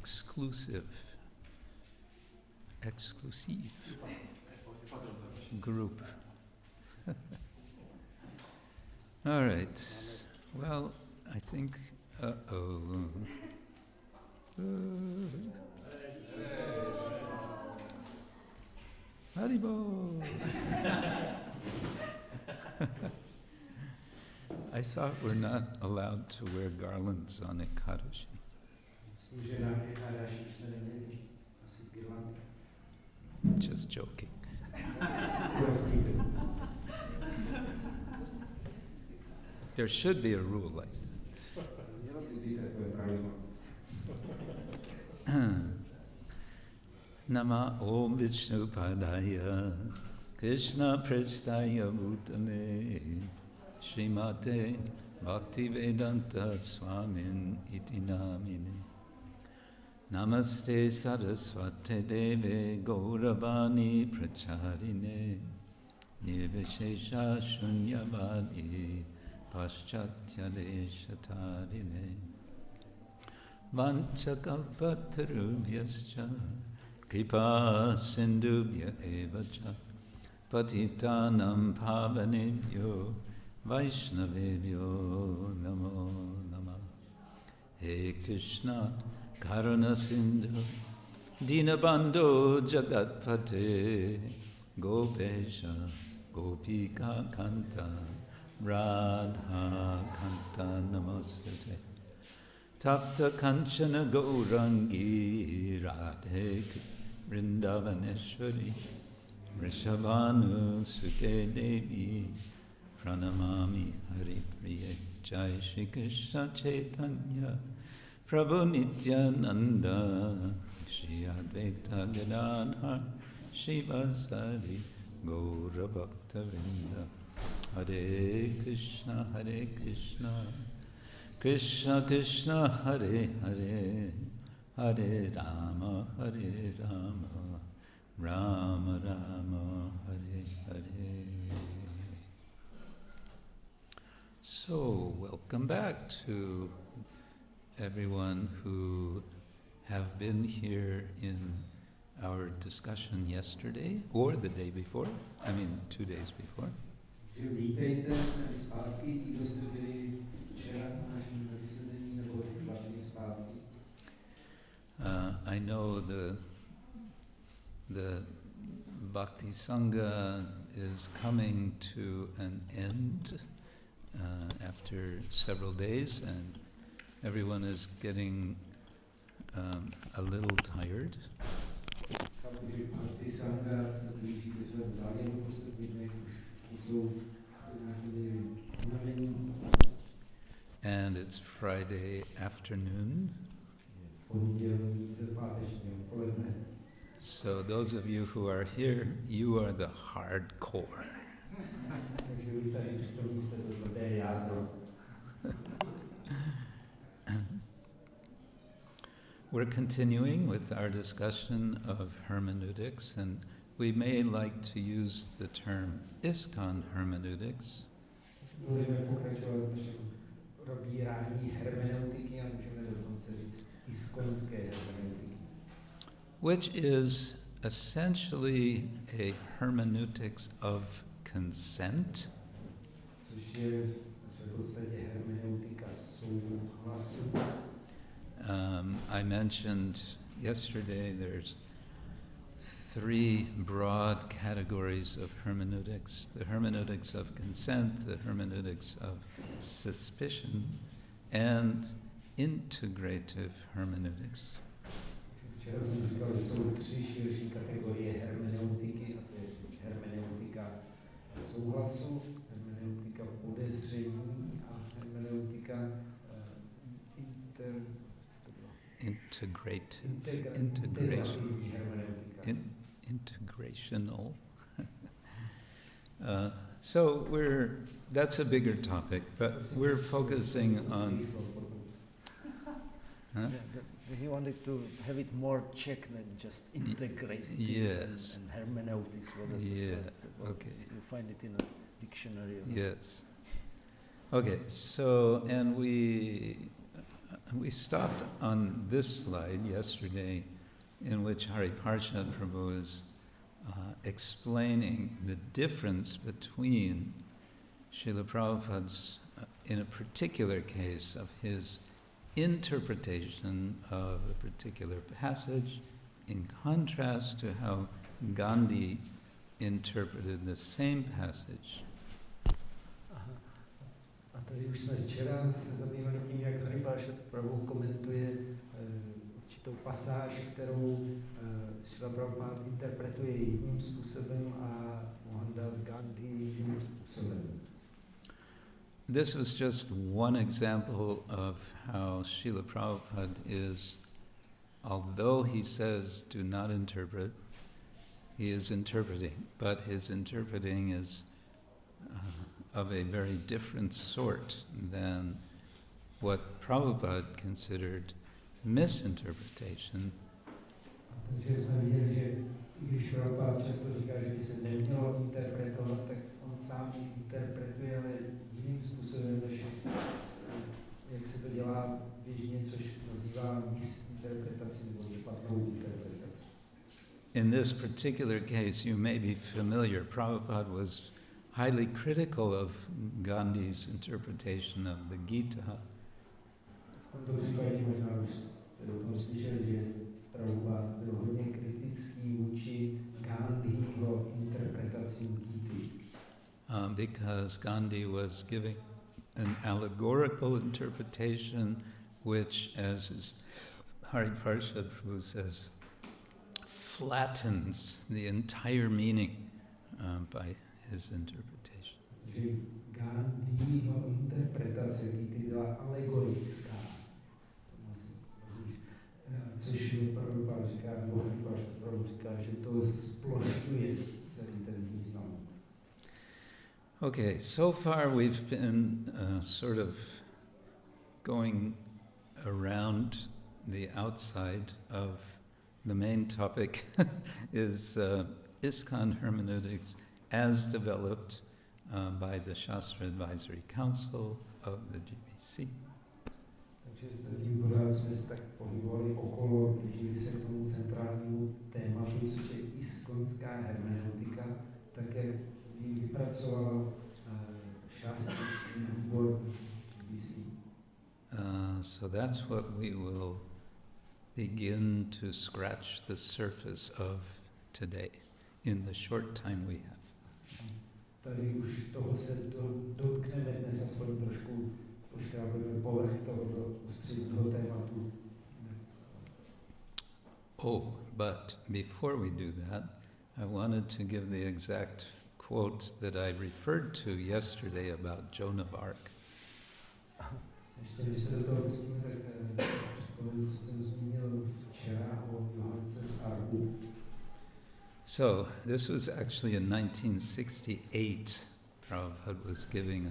exclusive group. All right. Well, I think. Haribo. I thought we're not allowed to wear garlands on Ekadashi. Just joking. There should be a rule like that. Nama Om Vishnu Padaya Krishna Prestaya Bhutale Srimate Bhaktivedanta Swamin Iti Namine Namaste Saraswate Deve Gauravani Pracharine Nirvishesha Shunyavadi Paschatya Deshatarine Vanchakalpatarubhyascha Kripa Sindhubhya Evacha Patitanam Pavanebhyo Vaishnavebhyo Namo Namah. He Krishna Karuna Sindhu Dinabandho Jagatpate Gopesha Gopika Kanta Radha Kanta Namaste Tapta Kanchana Gaurangi Radhe Vrindavaneshwari Vrishabhanu Sute Devi Pranamami Hari Priye Jai Shri Krishna Chaitanya Prabhu Nityananda Shri Advaita Gadadhar Shivasari Gaura Bhakta Vrinda Hare Krishna Krishna Krishna Hare Hare Hare Rama Rama Rama Hare Hare. So, welcome back to everyone who have been here in our discussion yesterday or the day before, 2 days before. Vítejte zpátky, kdo jste byli včera na našem vysezení nebo 2 dny zpátky. I know the Bhakti Sangha is coming to an end after several days, and everyone is getting a little tired. Bhakti Sangha se blíží ke svému závěru po 7 dnech, už jsou unavení. And it's Friday afternoon. So those of you who are here, you are the hardcore. We're continuing with our discussion of hermeneutics, and we may like to use the term ISKCON hermeneutics. Which is essentially a hermeneutics of consent. I mentioned yesterday there's 3 broad categories of hermeneutics: the hermeneutics of consent, the hermeneutics of suspicion, and integrative hermeneutics. Včera jsem říkal, že jsou 3 širší kategorie hermeneutiky, a to je hermeneutika souhlasu, hermeneutika podezření a hermeneutika integrational. So that's a bigger topic, but we're focusing on. Huh? He wanted to have it more Czech than just integrative yes. and hermeneutics. What does this say? Well, okay. You find it in a dictionary. Yes. Okay, so, and we we stopped on this slide yesterday, in which Hari Parshad Prabhu is explaining the difference between Srila Prabhupada's, in a particular case, of his interpretation of a particular passage, in contrast to how Gandhi interpreted the same passage. A tady už jsme včera se zabývali tím, jak Hari Parshad Prabhu komentuje určitou pasáž, kterou Srila Prabhupada interpretuje jedním způsobem a Mohandas Gandhi jiným způsobem. This was just one example of how Srila Prabhupada is, although he says do not interpret, he is interpreting, but his interpreting is of a very different sort than what Prabhupada considered misinterpretation. Takže jsme viděli, že když Prabhupada často říká, že by se nemělo interpretovat, tak on sám interpretuje, ale jiným způsobem, než jak se to dělá běžně, což nazývá misinterpretací nebo špatnou interpretací. In this particular case, you may be familiar, Prabhupada was highly critical of Gandhi's interpretation of the Gita. V tomto případě možná už jste o tom slyšeli, že Prabhupada byl hodně kritický vůči Gandhiho interpretacím Gity. Because Gandhi was giving an allegorical interpretation, which, as Hari Parshad Prabhu says, flattens the entire meaning by his interpretation. Že Gandhiho interpretace Gity byla alegorická. Což Prabhupada říká, nebo Hari Parshad Prabhu říká, že to splošťuje celý ten význam. Okay, so far we've been sort of going around the outside of the main topic is ISKCON hermeneutics as developed by the Shastra Advisory Council of the GBC. Takže zatím pořád jsme se tak pohybovali okolo, blížili se k tomu centrálnímu tématu, což je ISKCONská hermeneutika, tak jak ji vypracoval šastrický výbor GBC. So that's what we will begin to scratch the surface of today in the short time we have. Tady už toho se dotkneme dnes aspoň trošku, poškrábeme povrch tohoto ústředního tématu. Oh, but before we do that, I wanted to give the exact quote that I referred to yesterday about Joan of Arc. Ještě když se do toho pustíme, tak připomenu, co jsem zmínil včera o Johance z Arku. So, this was actually in 1968. Prabhupada was giving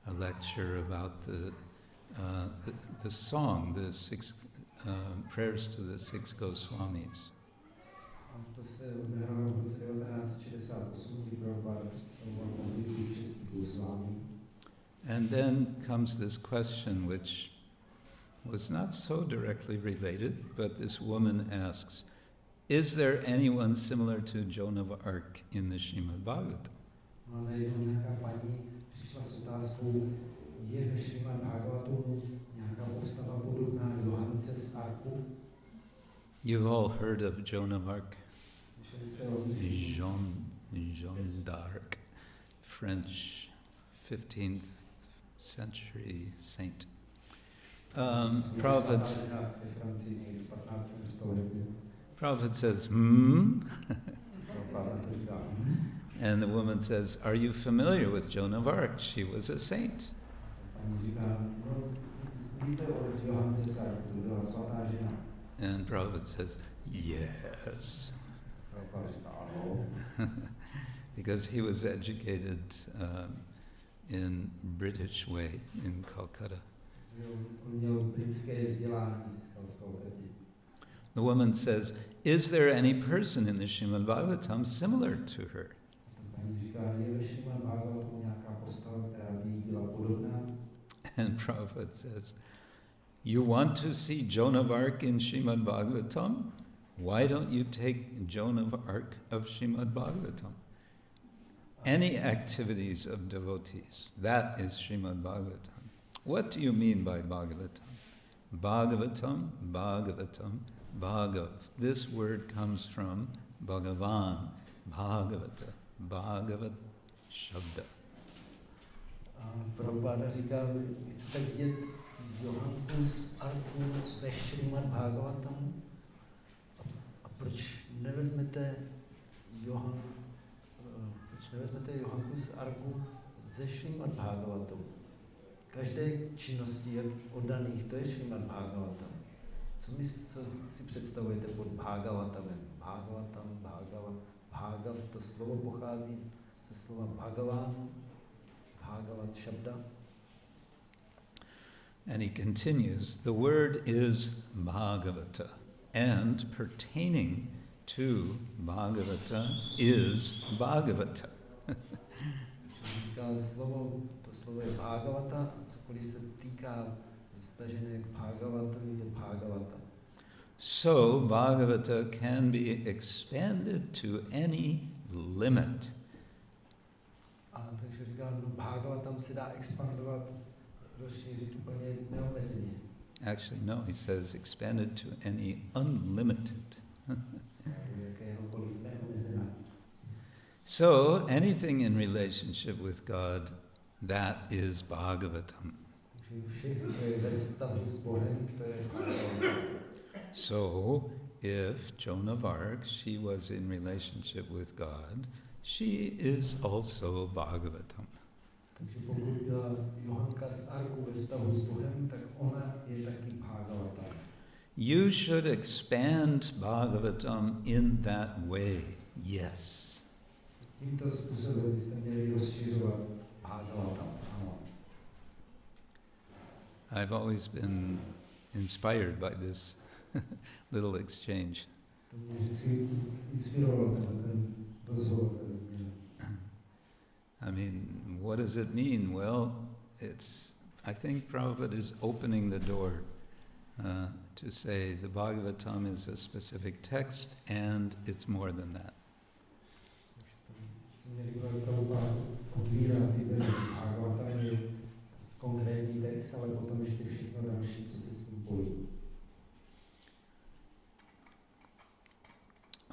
a lecture about the song, the six prayers to the six Goswamis. To se odehrálo v roce 1968, kdy Prabhupada představoval modlitbu šesti Gosvámí. And then comes this question, which was not so directly related, but this woman asks, is there anyone similar to Joan of Arc in the Srimad Bhagavatam? No, najednou nějaká paní přišla s otázkou, je ve Srimad Bhagavatamu nějaká postava podobná Johance z Arku? You've all heard of Joan of Arc. Slyšeli jste o Jeanne d'Arc, French 15th century saint. Prabhupada says, And the woman says, are you familiar with Joan of Arc? She was a saint. And Prabhupada says, yes. Because he was educated in British way in Calcutta. The woman says, is there any person in the Srimad Bhagavatam similar to her? And Prabhupada says, You want to see Joan of Arc in Srimad Bhagavatam? Why don't you take Joan of Arc of Srimad Bhagavatam? Any activities of devotees, that is Srimad Bhagavatam. What do you mean by Bhagavatam? Bhagavatam, Bhagavatam, Bhagav. This word comes from Bhagavan, Bhagavata, Bhagavat Shabda. Prabhupada říká, chcete vidět Johanku z Arku ve Šrimad Bhagavatam? A proč nevezmete Johanku z Arku ze Šrimad Bhagavatam? Každé činnosti, jak oddaných, to je Šrimad Bhagavatam. Co si představujete pod Bhagavatamem? Bhagavatam, Bhagav, to slovo pochází ze slova Bhagavan, Bhagavat Shabda. And he continues, the word is Bhagavata, and pertaining to Bhagavata is Bhagavata. To slovo je Bhagavata, a cokoliv se týká vztažené k Bhagavatovi je Bhagavata. So Bhagavata can be expanded to any limit. A takže říká, Bhagavatam se dá expandovat, rozšířit úplně neomezeně. Actually, no, he says expanded to any unlimited. So anything in relationship with God, that is Bhagavatam. So if Joan of Arc, she was in relationship with God, she is also Bhagavatam. Takže pokud byla Johanka z Arku ve vztahu s Bohem, tak ona je taky Bhagavata. You should expand Bhagavatam in that way, yes. Tímto způsobem byste měli rozšiřovat Bhagavatam, ano. I've always been inspired by this little exchange. To mě vždycky inspirovalo ten rozhovor. I mean, what does it mean? Well, I think Prabhupada is opening the door to say the Bhagavatam is a specific text and it's more than that.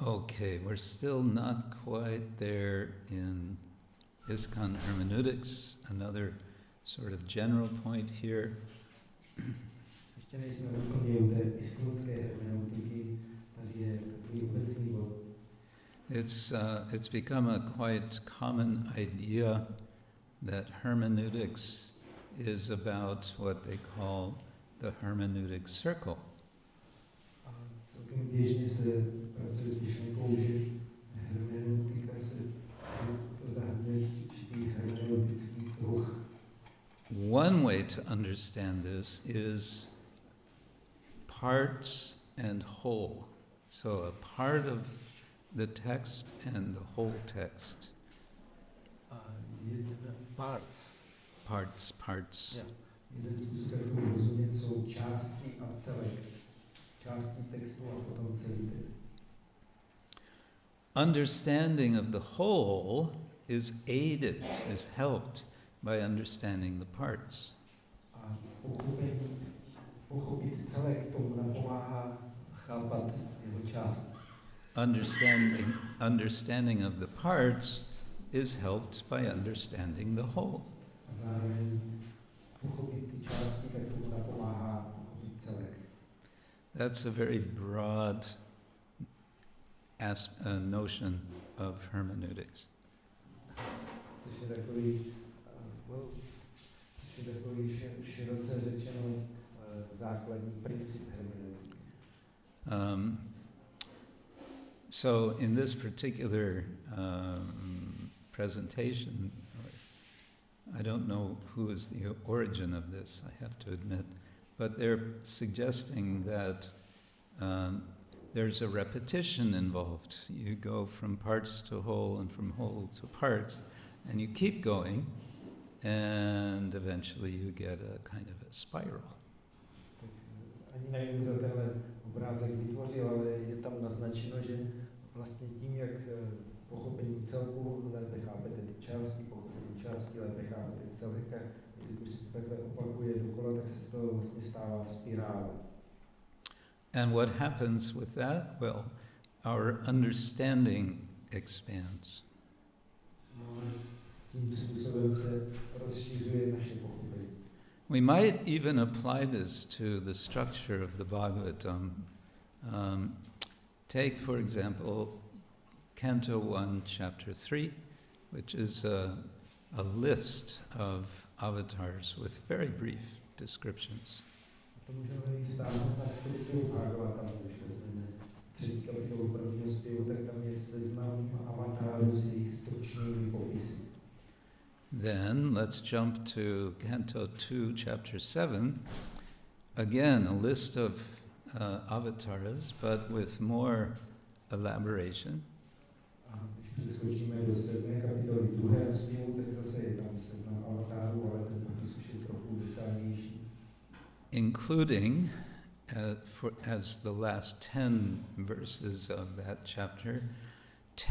Okay, we're still not quite there in ISKCON hermeneutics, another sort of general point here. Ještě nejsme úplně u té iskonské hermeneutiky, tady je takový obecný bod. It's become a quite common idea that hermeneutics is about what they call the hermeneutic circle. A celkem běžně se pracuje s myšlenkou, že hermeneutika se to zahrnuje určitý hermeneutický kruh. One way to understand this is parts and whole. So a part of the text and the whole text. Parts. Parts. Yeah. Jeden způsob, jak tomu rozumět, jsou části a celek. Části textu a potom celý text. Understanding of the whole is aided, is helped by understanding the parts. A pochopit celek tomu napomáhá chápat jeho část. Understanding of the parts is helped by understanding the whole. A zároveň pochopit ty části, tak tomu napomáhá pochopit celek. That's a very broad notion of hermeneutics. Což je takový široce řečeno základní princip hermeneutiky. So in this particular presentation, I don't know who is the origin of this, I have to admit, but they're suggesting that there's a repetition involved. You go from parts to whole and from whole to parts, and you keep going, and eventually you get a kind of a spiral. Ani nevím, kdo tenhle obrázek vytvořil, ale je tam naznačeno, že vlastně tím, jak pochopení celku lépe chápete ty části, pochopení části lépe chápete celek, a když se to takhle opakuje dokola, tak se z toho vlastně stává spirála. And what happens with that? Well, our understanding expands. Tím způsobem se rozšiřuje naše pochopení. We might even apply this to the structure of the Bhagavatam. Take, for example, Canto 1, Chapter 3, which is a list of avatars with very brief descriptions. To můžeme i vztáhnout na strukturu Bhagavatam, když vezmeme 3. kapitolu 1. zpěvu, tak tam je seznam avatárů s jejich stručnými popisy. Then let's jump to Canto 2, Chapter 7. Again, a list of avatars, but with more elaboration. A když přeskočíme do 7. kapitoly 2. zpěvu, tak zase je tam seznam avatárů, ale ten popis už je trochu detailnější. Including, as the last 10 verses of that chapter,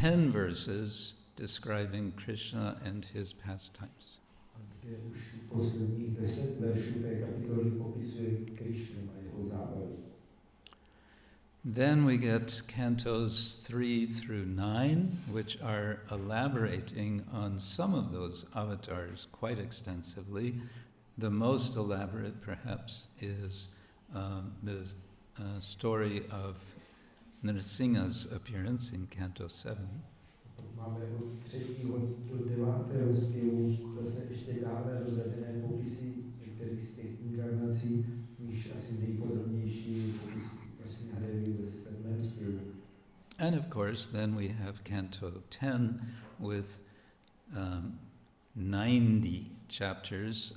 10 verses describing Krishna and his pastimes. Kde už posledních 10 veršů té kapitoly popisuje Krišnu a jeho zábavu. Then we get cantos 3 through 9, which are elaborating on some of those avatars quite extensively. The most elaborate, perhaps, is the story of Nrsimha's appearance in Canto 7. Máme od 3. do 9. zpěvu zase ještě dále rozvedené popisy některých z těch inkarnací, z nich asi nejpodrobnější je popis Nrsimhadevy ve 7. zpěvu. And of course, then we have Canto 10 with 90 chapters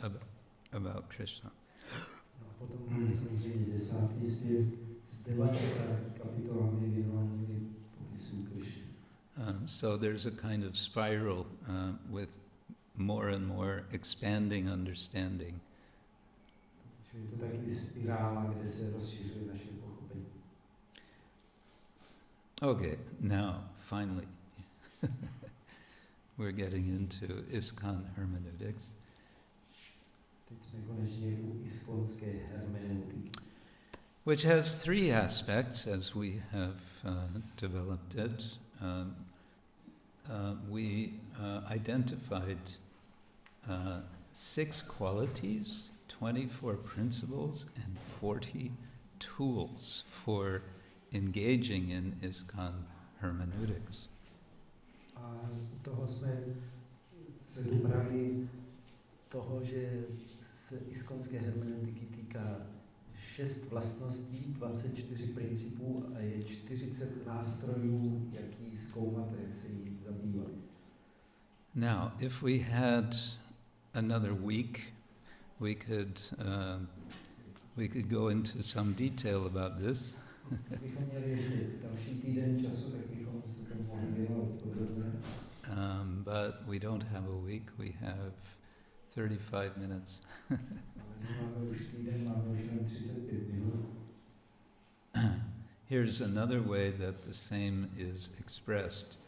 about Krishna. A potom máme samozřejmě 10. zpěv s 90 kapitolami věnovanými popisů Krišny. So there's a kind of spiral with more and more expanding understanding. Čili to taky spirála, kde se rozšiřuje naše pochopení. Okay, now, finally, we're getting into ISKCON hermeneutics. Teď jsme konečně u iskonské hermeneutiky. Which has 3 aspects, as we have developed it. We identified 6 qualities, 24 principles, and 40 tools for engaging in ISKCON hermeneutics. A u toho jsme se dobrali toho, že se iskonské hermeneutiky týká 6 vlastností, 24 principů a je 40 nástrojů, jak ji zkoumat a jak se jí zabývat. Now, if we had another week, we could go into some detail about this. Kdybychom měli ještě další týden času, tak bychom se tomu mohli věnovat podrobně. But we don't have a week, we have 35 minutes. Máme už týden, máme už jen 35 minut. Here's another way that the same is expressed.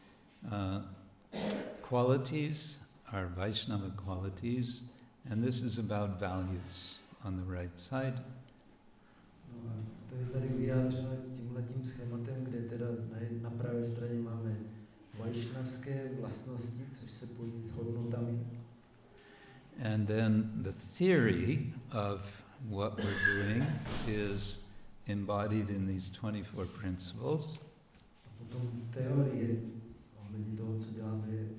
Qualities are Vaishnava qualities, and this is about values on the right side. No a to je tady vyjádřeno tímhletím schématem, kde teda na pravé straně máme vajšnavské vlastnosti, což se pojí s hodnotami. And then the theory of what we're doing is embodied in these 24 principles. A potom teorie ohledně toho, co děláme, je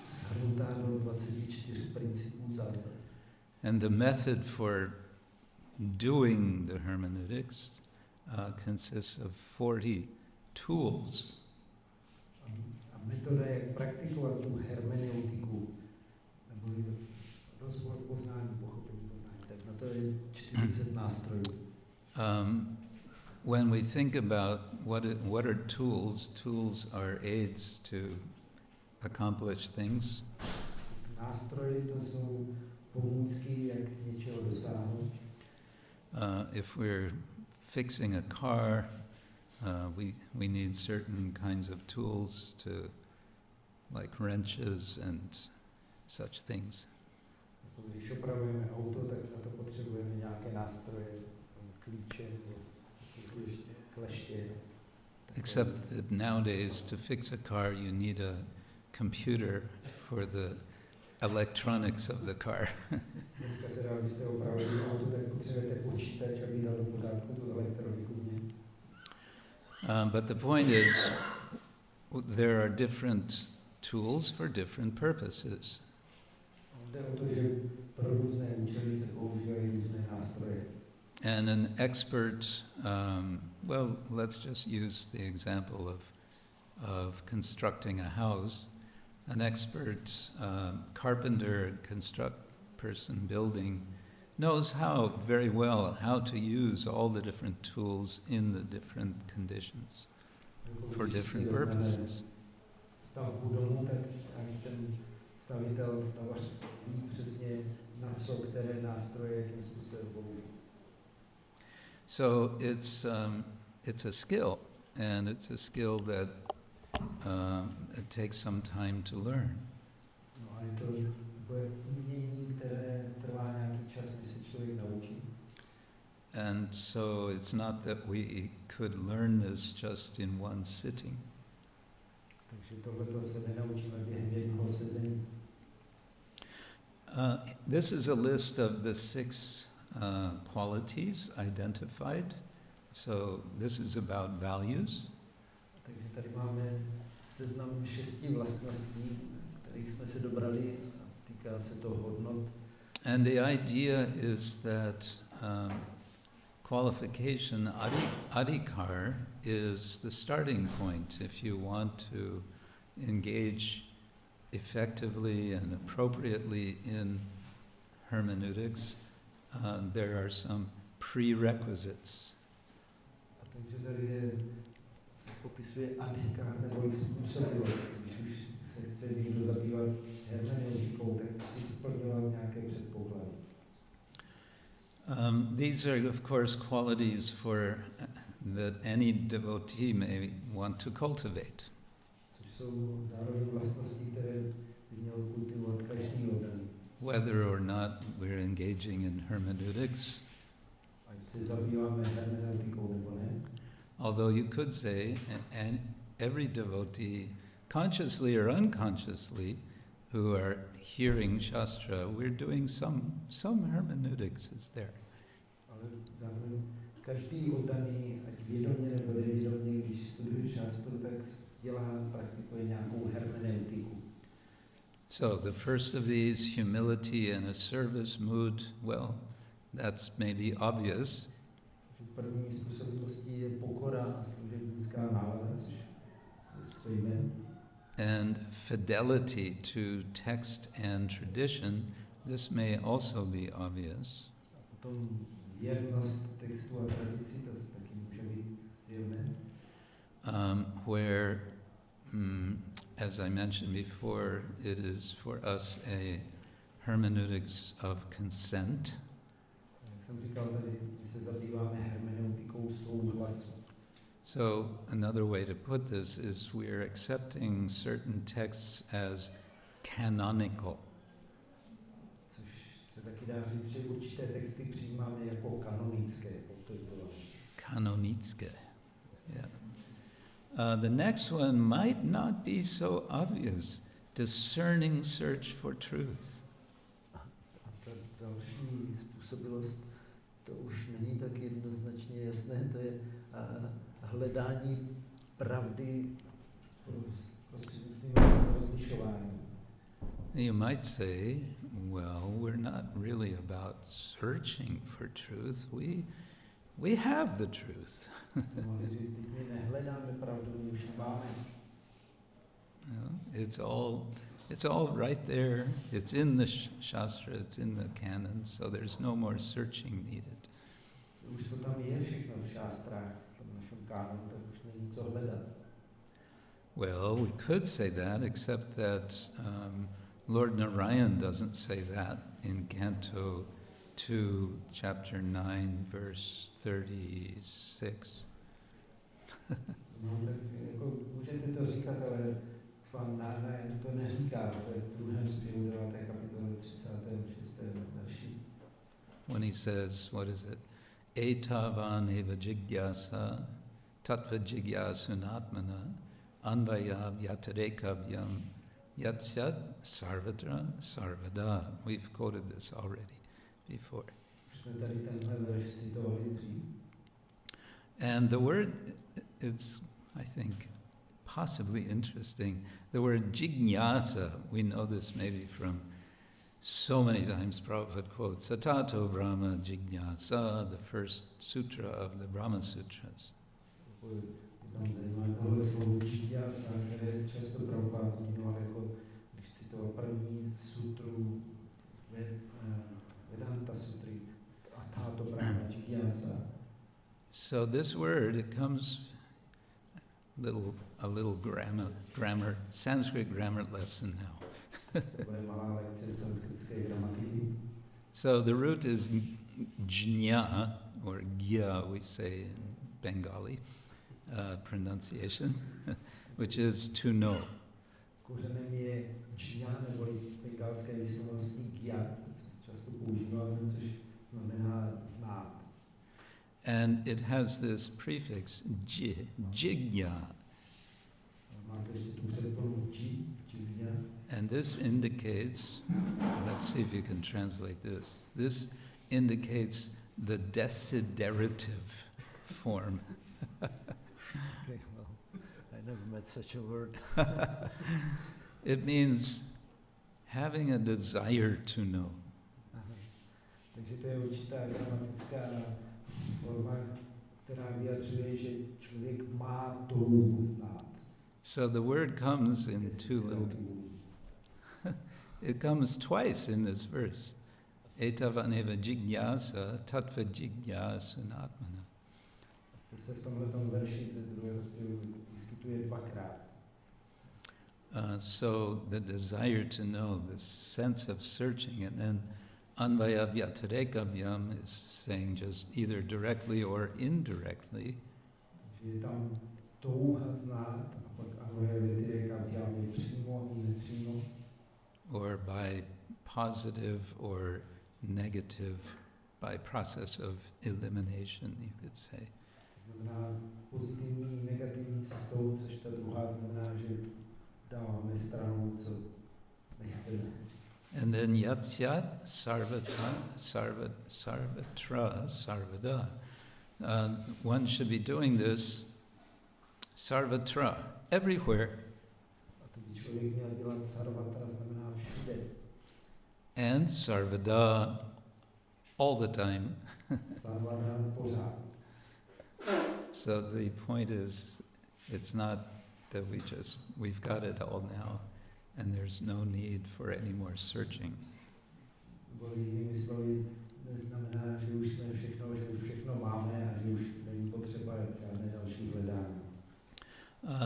shrnutá do 24 principů zásad. And the method for doing the hermeneutics consists of 40 tools. A metoda, jak praktikovat tu hermeneutiku, neboli rozbor poznání, pochopení poznání, Tak na to je 40 nástrojů. When we think about what are tools, tools are aids to accomplish things. Nástroje to jsou pomůcky, jak něčeho dosáhnout. If we're fixing a car, we need certain kinds of tools to, like wrenches and such things. Když opravujeme auto, tak na to potřebujeme nějaké nástroje, klíče, kleště. Except that nowadays, to fix a car, you need a computer for the electronics of the car. Dneska teda, abyste opravili auto, tak potřebujete počítač, aby dal do pořádku tu elektroniku v něm. But the point is, there are different tools for different purposes. Jde o to, že pro různé účely se používají různé nástroje. And an expert, well, let's just use the example of constructing a house. An expert carpenter, construct person building, knows very well how to use all the different tools in the different conditions for different purposes. Stavbu domu, tak ani ten stavitel, stavař ví přesně na co, které nástroje, jakým způsobem použít. So it's a skill, and it's a skill that it takes some time to learn. No a je to umění, které trvá nějaký čas, než se člověk naučí. And so it's not that we could learn this just in one sitting. Takže tohleto se nenaučíme během jednoho sezení. This is a list of the 6 qualities identified. So this is about values. Takže tady máme seznam 6 vlastností, kterých jsme se dobrali, a týká se to hodnot. And the idea is that qualification, adhikar, is the starting point if you want to engage effectively and appropriately in hermeneutics. There are some prerequisites. A takže tady se popisuje adhikar nebo způsobilost. Když už se chce někdo zabývat hermeneutikou, tak musí splňovat nějaké předpoklady. These are, of course, qualities that any devotee may want to cultivate. Což jsou zároveň vlastnosti, které by měl kultivovat každý oddaný. Whether or not we're engaging in hermeneutics, Ať se zabýváme hermeneutikou nebo ne. although you could say, and every devotee, consciously or unconsciously, who are hearing Shastra, we're doing some hermeneutics is there. Ale zároveň každý oddaný, ať vědomě nebo nevědomě, když studuje Shastru, tak dělá, praktikuje nějakou hermeneutiku. So the first of these, humility and a service mood, well, that's maybe obvious. První způsobilostí je pokora a služebnická nálada, což je zřejmé. And fidelity to text and tradition, this may also be obvious. A potom věrnost textu a tradici, to taky může být zjevné. Where, as I mentioned before, it is for us a hermeneutics of consent. Jak jsem říkal, tady my se zabýváme hermeneutikou souhlasu. So another way to put this is we're accepting certain texts as canonical. Což se taky dá říct, že určité texty přijímáme jako kanonické. Kanonické, yeah. The next one might not be so obvious. Discerning search for truth. A ta další způsobilost, to už není tak jednoznačně jasné, to je hledání pravdy prostřednictvím rozlišování. You might say, well, we're not really about searching for truth. We have the truth. Mohli říct, my nehledáme pravdu, my už ji máme. It's all right there. It's in the Shastra, it's in the canon, so there's no more searching needed. Už to tam je všechno v šástrách, v tom našem kánonu, tak už není co hledat. Well, we could say that, except that Lord Narayan doesn't say that in Canto to chapter 9, verse 36. No, tak jako můžete to říkat, ale vám to neříká v druhém zpěvu 9. kapitole 36. verši. When he says, what is it? Etavan eva jigyasa tattva jigyasunatmana anvaya vyatarekabhyam yatsat sarvatra sarvada. We've quoted this already before. Už jsme tady tenhle verš citovali dřív. And the word, it's, I think, possibly interesting. The word jignasa, we know this maybe from so many times Prabhupada quotes, Satato Brahma Jignasa, the first sutra of the Brahma Sutras. Tam zajímavé tohle slovo jignasa, které často Prabhupada zmiňoval jako, když citoval první sutru Vedanta sutry, Atato Brahma Jignasa. So this word, it comes a little grammar, Sanskrit grammar lesson now. So the root is jñā, or gya, we say in Bengali pronunciation, which is to know. Kořenem je jñā, nebo bengalské vyslovenosti gya, často používáme, což znamená znát. And it has this prefix jigya. And this indicates, let's see if you can translate this. This indicates the desiderative form. Okay, well, I never met such a word. It means having a desire to know. Takže to je určitá gramatická forma, která vyjadřuje, že člověk má touhu znát. So the word comes in it comes twice in this verse. Etavaneva jignasa tattva jigyasunatmana. To se v tomhletom verši ze druhého zpěvu vyskytuje dvakrát. So the desire to know, the sense of searching, and then anvaya vyatarekabhyam is saying just either directly or indirectly. Je tam touha znát, a pak anvaya vyatarekabhyam je přímo i nepřímo. Or by positive or negative, by process of elimination, you could say. Znamená pozitivní i negativní cestou, což ta druhá znamená, že dáváme stranou, co nechceme. And then yatsat sarvatra sarvada. One should be doing this sarvatra, everywhere. A to by člověk měl dělat sarvatra, znamená všude. And sarvada, all the time. Sarvada pořád. So the point is, it's not that we've got it all now, and there's no need for any more searching.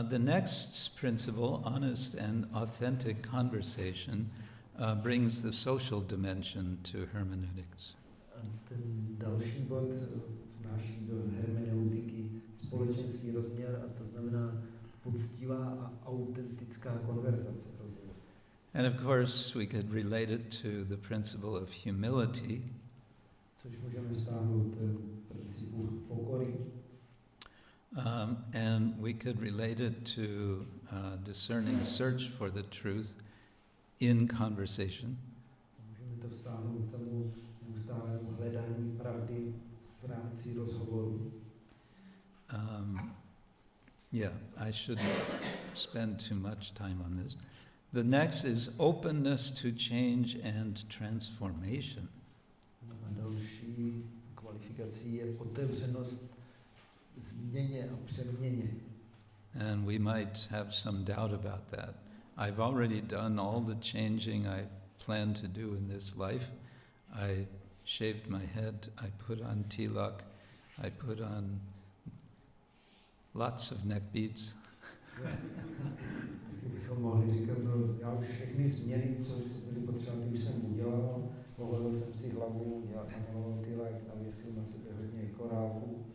The next principle, honest and authentic conversation, brings the social dimension to hermeneutics. Ten další bod vnáší do hermeneutiky společenský rozměr, a to znamená poctivá a autentická konverzace. And of course, we could relate it to the principle of humility. Což můžeme stáhnout principu pokory. And we could relate it to discerning search for the truth in conversation. Můžeme to vztáhnout tomu neustálému hledání pravdy v rámci rozhovoru. Yeah, I shouldn't spend too much time on this. The next is openness to change and transformation. A další kvalifikací je otevřenost změně a přeměně. And we might have some doubt about that. I've already done all the changing I plan to do in this life. I shaved my head, I put on tilak, I put on lots of neck beads. Bychom mohli říkat, no, já už všechny změny, co byly potřeba, už jsem udělal. pohodl jsem si hlavu, namaloval ty lajk, navěsil na sebe hodně korálů.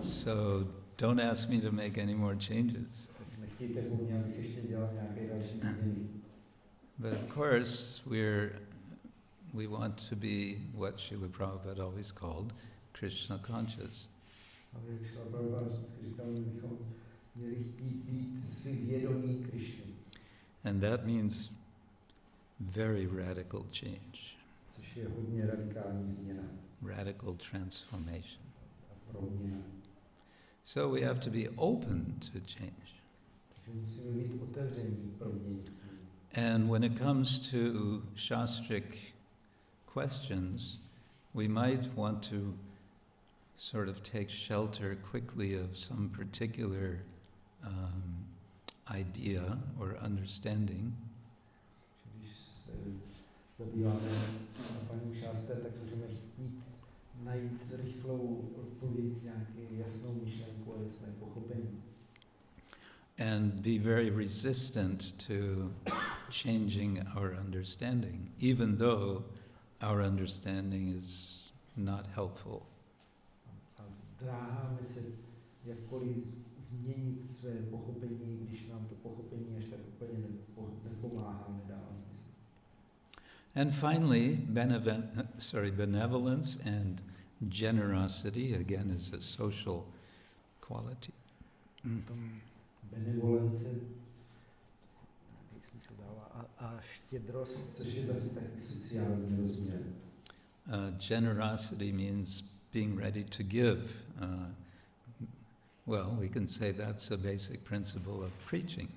So don't ask me to make any more changes. Tak nechtějte po mně, abych ještě dělal nějaké další změny. But of course, we want to be what Srila Prabhupada always called Krishna conscious. Ale jak Srila Prabhupada vždycky říkal, že bychom měli chtít být si vědomí Krišny. And that means very radical change, Což je hodně radikální změna. radical transformation. A proměna. So we have to be open to change. Takže musíme být otevření proměně. And when it comes to shastric questions, we might want to sort of take shelter quickly of some particular idea or understanding. Když se zabýváme paní šásté, tak můžeme chtít najít rychlou odpověď, nějaké jasnou myšlenku a jasné pochopení. And be very resistant to changing our understanding, even though our understanding is not helpful. A zdráháme se jakkoliv změnit své pochopení, když nám to pochopení až tak úplně nepomáhá, nedává smysl. And finally, benevolence and generosity, again, is a social quality. Benevolence, smysl dává, a štědrost, což je zase taky sociální rozměr. Generosity means being ready to give. Well, we can say that's a basic principle of preaching.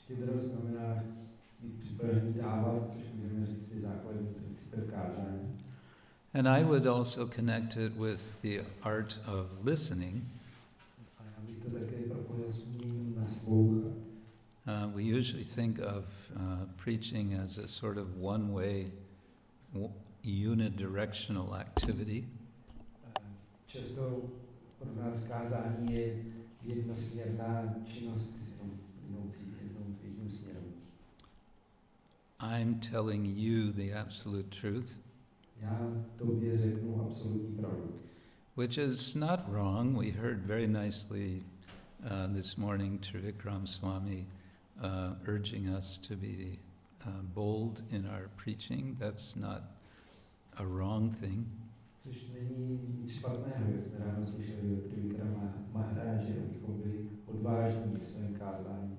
Štědrost znamená být připravený dávat, což můžeme říct je základní princip kázání. And I would also connect it with the art of listening. A já bych to také propojil s uměním naslouchat. We usually think of preaching as a sort of one-way, unidirectional activity. Často pro nás kázání je jednosměrná činnost, jdoucí jedním směrem. I'm telling you the absolute truth, Já tobě řeknu absolutní pravdu. which is not wrong. We heard very nicely this morning Trivikram Swami urging us to be bold in our preaching. That's not a wrong thing. Což není nic špatného, jak jsme ráno slyšeli od Trivikrama Maharáže, abychom byli odvážní v svém kázání.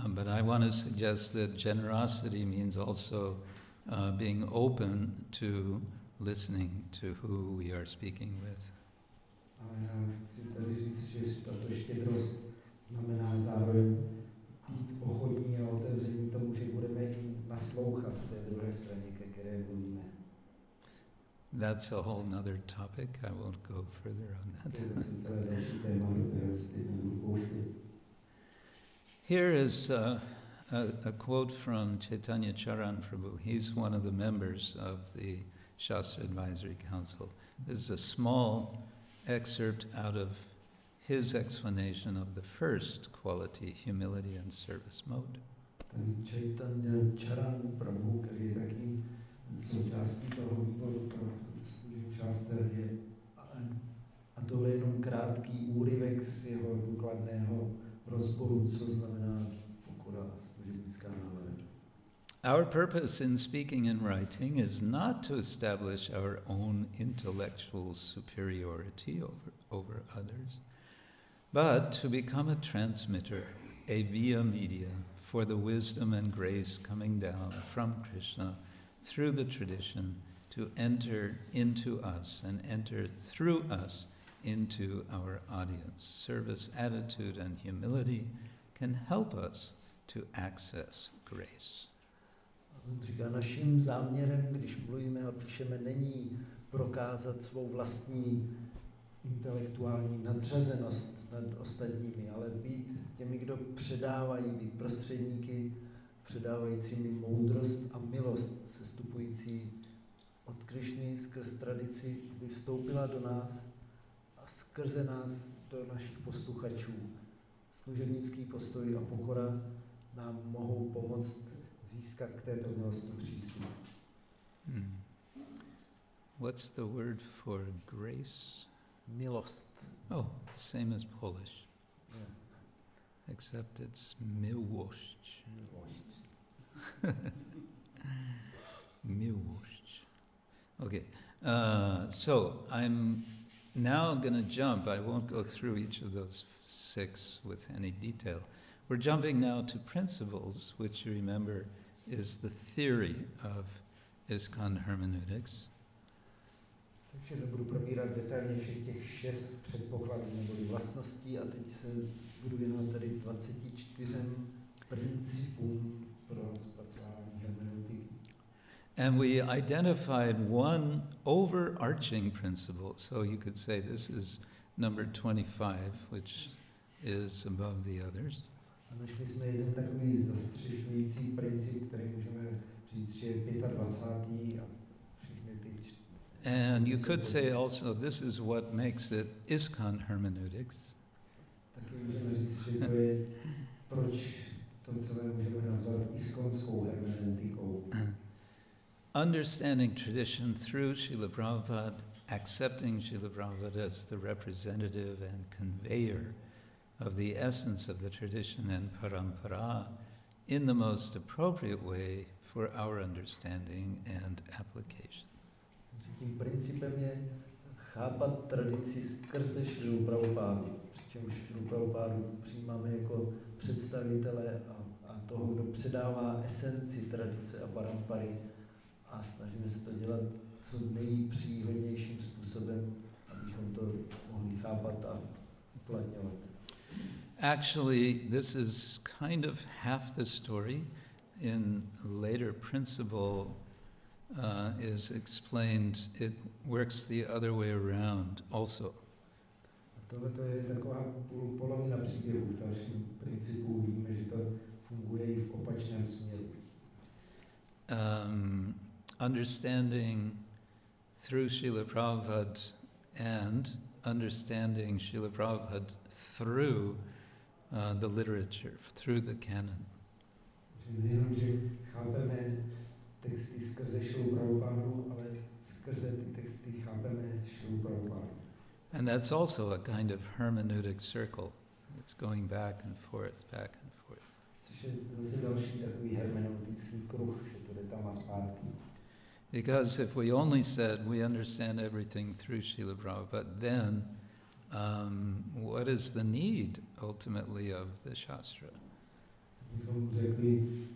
But I want to suggest that generosity means also being open to listening to who we are speaking with. Ale já chci tady říct, že tato štědrost znamená zároveň být ochotní a otevření tomu, že budeme i naslouchat té druhé straně, ke které mluvíme. That's a whole nother topic. I won't go further on that. To je zase celé další téma, do kterého se teď nebudu pouštět. Here is a quote from Chaitanya Charan Prabhu. He's one of the members of the Shastra Advisory Council. This is a small excerpt out of his explanation of the first quality, humility and service mode. Ten Chaitanya Charan Prabhu, který je taky součástí toho výboru pro službu šáster, a tohle je jenom krátký úryvek z jeho důkladného rozboru, co znamená pokora a služebnická návada. Our purpose in speaking and writing is not to establish our own intellectual superiority over others, but to become a transmitter, a via media for the wisdom and grace coming down from Krishna through the tradition to enter into us and enter through us into our audience. Service attitude and humility can help us to access grace. Říká, naším záměrem, když mluvíme a píšeme, není prokázat svou vlastní intelektuální nadřazenost nad ostatními, ale být těmi, kdo předávají, být prostředníky, předávajícími moudrost a milost, sestupující od Krišny skrz tradici, aby vstoupila do nás a skrze nás do našich posluchačů. Služebnický postoj a pokora nám mohou pomoct získat k této milosti přístup. What's the word for grace? Milost. Oh, same as Polish, Yeah. except it's miłość. Miłość. Okay, so I'm now going to jump. I won't go through each of those 6 with any detail. We're jumping now to principles, which you remember is the theory of ISKCON hermeneutics. Takže nebudu probírat detailně všech těch 6 předpokladů nebo Vlastností a teď se budu věnovat tady 24 principům pro zpracování hermeneutiky. And we identified one overarching principle. So you could say this is number 25, which is above the others. A našli jsme jeden takový zastřešující princip, který můžeme říct, že je 25. a všechny ty And you could say also this is what makes it ISKCON hermeneutics. Taky můžeme říct, že to je, proč to celé můžeme nazvat ISKCONskou hermeneutikou. Understanding tradition through Srila Prabhupada, accepting Srila Prabhupada as the representative and conveyor of the essence of the tradition and parampara in the most appropriate way for our understanding and application. Tím principem je chápat tradici skrze Šrilu Prabhupádu, přičemž Šrilu Prabhupádu přijímáme jako představitele a toho, kdo předává esenci tradice a parampary a snažíme se to dělat co nejpříhodnějším způsobem, abychom to mohli chápat a uplatňovat. Actually, this is kind of half the story. In later principle is explained, it works the other way around also. A tohle to je taková polovina příběhu. V dalším principu víme, že to funguje i v opačném směru. Understanding through Srila Prabhupada and understanding Srila Prabhupada through the literature, through the canon. Nejenom, že chápeme texty skrze Šrilu Prabhupádu, ale skrze ty texty chápeme Šrilu Prabhupádu. And that's also a kind of hermeneutic circle. It's going back and forth, back and forth. Což je zase další takový hermeneutický kruh, že to jde tam a zpátky. Because if we only said we understand everything through Srila Prabhupada, then what is the need ultimately of the Shastra? Kdybychom řekli,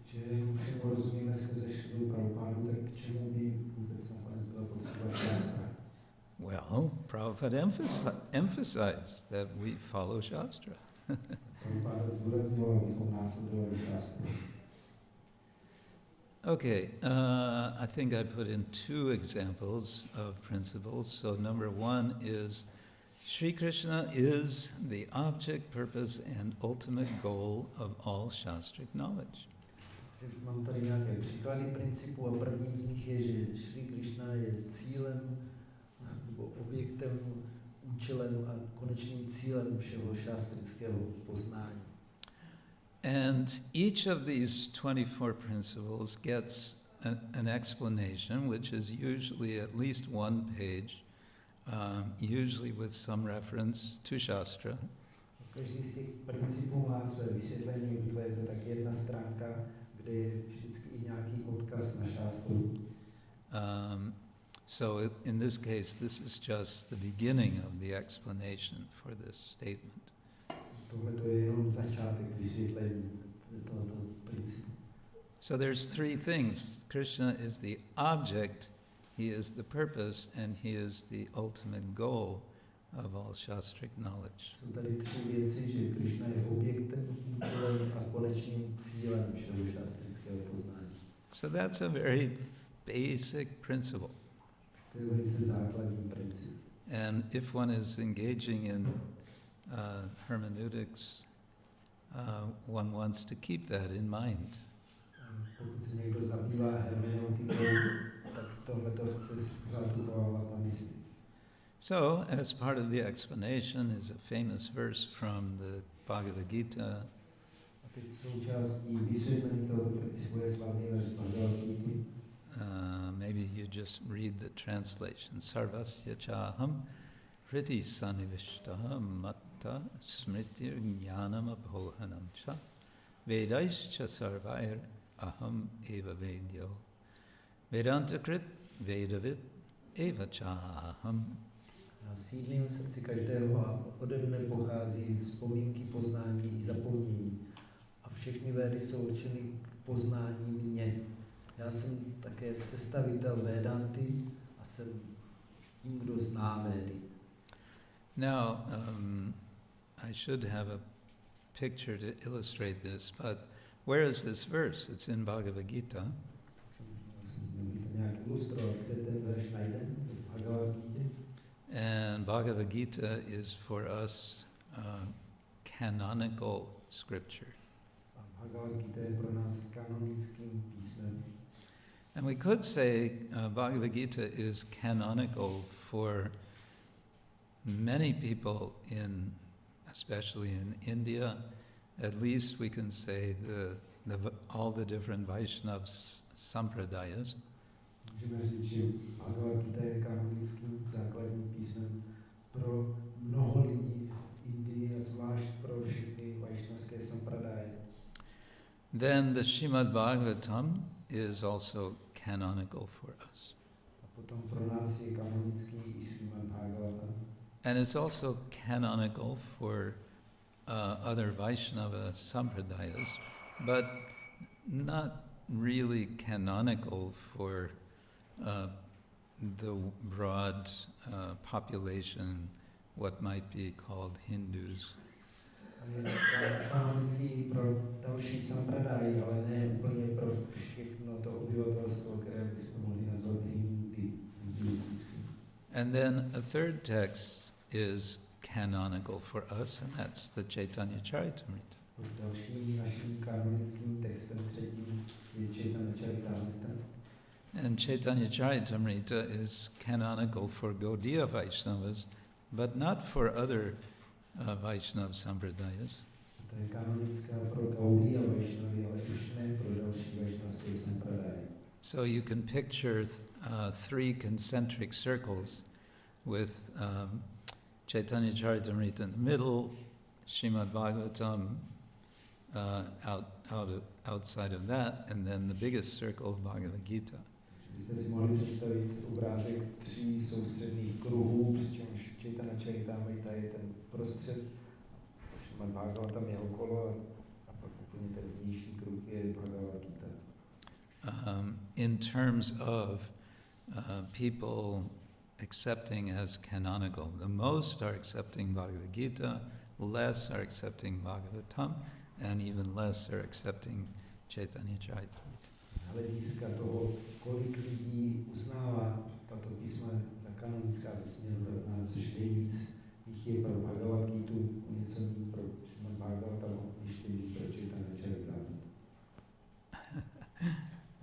že všemu rozumíme skrze Šrilu Prabhupádu, tak k čemu by vůbec nakonec byla potřeba Shastra? Well, Prabhupada emphasized that we follow Shastra. Prabhupada zdůrazňoval, abychom následovali Shastru. Okay, I think I put in 2 examples of principles. So number 1 is Sri Krishna is the object, purpose, and ultimate goal of all Shastric knowledge. Mám tady nějaké příklady principů a prvním z nich je, že Šri Krishna je cílem nebo objektem, účelem a konečným cílem všeho šastrického poznání. And each of these 24 principles gets an explanation, which is usually at least 1 page, usually with some reference to Shastra. Každý z těch principů má své vysvětlení, obvykle je to tak 1 stránka, kde je vždycky i nějaký odkaz na Shastru. So in this case, this is just the beginning of the explanation for this statement. Tohle to je jenom začátek vysvětlení tohoto principu. So there's 3 things. Krishna is the object, he is the purpose, and he is the ultimate goal of all Shastric knowledge. Jsou tady 3 věci, že Krishna je objektem, účelem a konečným cílem všeho šastrického poznání. So that's a very basic principle. To je velice základní princip. And if one is engaging in hermeneutics, one wants to keep that in mind. Pokud se někdo zabývá hermeneutikou, tak tohle to chce pořád uchovávat na mysli. So, as part of the explanation is a famous verse from the Bhagavad Gita. A teď součástí vysvětlení tohoto principu je slavný verš Bhagavad-gíty. Maybe you just read the translation. Sarvasya chaham hriti sanivishtaha matta smritir jnanam abhohanam cha vedaischa sarvair aham eva vedyo vedantakrit vedavit eva chaham. Já sídlím v srdci každého a ode mne pochází vzpomínky, poznání i zapomnění. A všechny védy jsou určeny k poznání mě. Já jsem také sestavitel Védanty a jsem tím, kdo zná védy. Now, I should have a picture to illustrate this, but where is this verse? It's in Bhagavad Gita. And Bhagavad Gita is for us canonical scripture. And we could say Bhagavad Gita is canonical for many people especially in India. At least we can say all the different Vaishnava sampradayas. Můžeme říct, že Bhagavad-gita je kanonickým základním písmem pro mnoho lidí v Indii a zvlášť pro všechny vajšnavské sampradáje. Then the Srimad Bhagavatam is also canonical for us. A potom pro nás je kanonický i Srimad Bhagavatam. And it's also canonical for other Vaishnava sampradayas, but not really canonical for the broad population, what might be called Hindus. Je kanonický pro další sampradáji, ale ne úplně pro všechno to obyvatelstvo, které bychom mohli nazvat hinduistickým. And then a third text is canonical for us, and that's the Chaitanya Charitamrita. Dalším naším kanonickým textem třetím je Chaitanya Charitamrita. And Chaitanya Charitamrita is canonical for Gaudiya Vaishnavas, but not for other Vaishnava sampradayas. To je kanonická pro Gaudiya Vaishnavy, ale už ne pro další vaishnavské sampradaje. So you can picture three concentric circles with Chaitanya Charitamrita in the middle, Srimad Bhagavatam outside of that, and then the biggest circle of Bhagavad Gita. Byste si mohli představit obrázek tří soustředných kruhů, přičemž Chaitanya Charitamrita je ten prostřed, Srimad Bhagavatam je okolo a pak úplně ten vnější kruh je Bhagavad Gita. In terms of people accepting as canonical, the most are accepting Bhagavad Gita, less are accepting Bhagavatam, and even less are accepting Chaitanya Charitamrita. Z hlediska toho, kolik lidí uznává tato písma za kanonická, nás nejvíc jich je pro Bhagavad Gitu, něco méně pro Srimad Bhagavatam, ještě víc pro Chaitanya Charitamrita.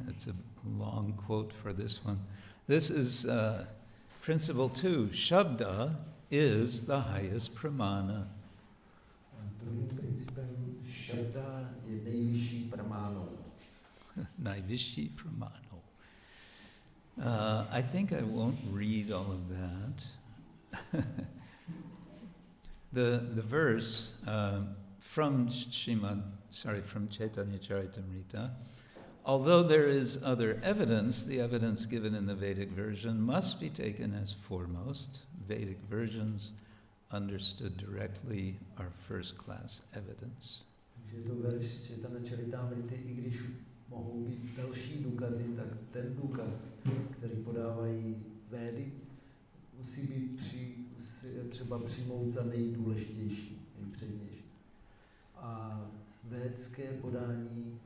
That's a long quote for this one. This is principle 2. Shabda is the highest pramana. Druhým principem šabda je nejvyšší pramánou. Najvyšší pramano. I think I won't read all of that. The verse from Chaitanya Charitamrita, although there is other evidence, the evidence given in the Vedic version must be taken as foremost. Vedic versions understood directly are first-class evidence. Takže to verš z Chaitanya Charitamrity, i když mohou být další důkazy, tak ten důkaz, který podávají Védy, musí být třeba přijmout za nejdůležitější, nejpřednější. A védské podání,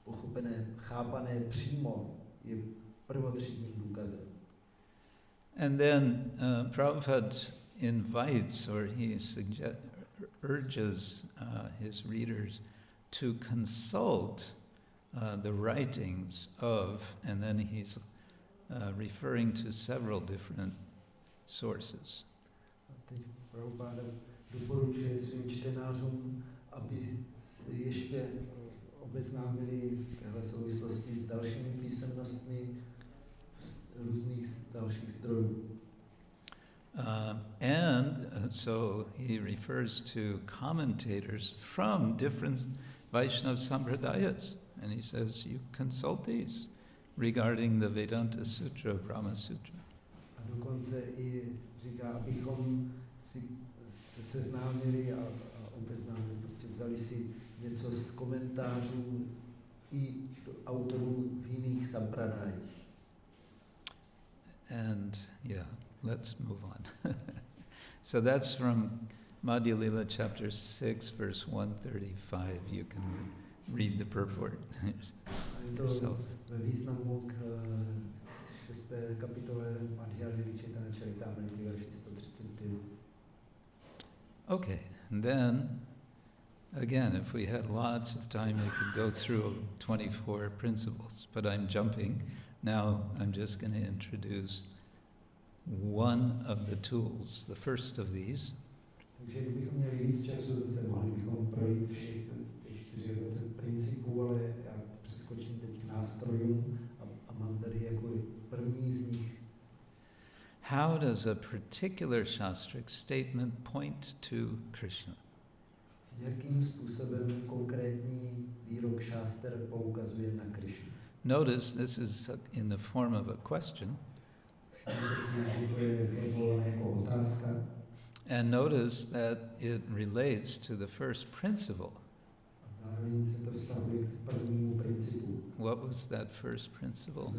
pochopené, chápané přímo, je prvotřídním důkazem. And then Prabhupada invites, or he urges his readers to consult the writings of, and then he's referring to several different sources. A teď Prabhupada doporučuje svým čtenářům, aby si ještě obeznámili v téhle souvislosti s dalšími písemnostmi z různých dalších zdrojů. So he refers to commentators from different Vaishnava Sampradayas. And he says, you consult these regarding the Vedanta Sutra, Brahma Sutra. A dokonce i říká, abychom si seznámili a obeznámili, prostě vzali si něco z komentářů i autorů v jiných sampradajích. And yeah, let's move on. So that's from Madhya Lila chapter 6, verse 135. You can read the purport yourselves. Ve významu k 6. kapitole Madhya Lila Chaitanya Charitamrity, verši 135. Okay, and then again, if we had lots of time, we could go through 24 principles, but I'm jumping. Now I'm just going to introduce one of the tools, the first of these. Takže kdybychom měli víc času, zase mohli bychom projít všech těch 24 principů, ale já přeskočím teď k nástrojům a mám tady jako první z nich. How does a particular shastric statement point to Krishna? Jakým způsobem konkrétní výrok šáster poukazuje na Krishnu? Notice this is in the form of a question. And notice that it relates to the first principle. What was that first principle?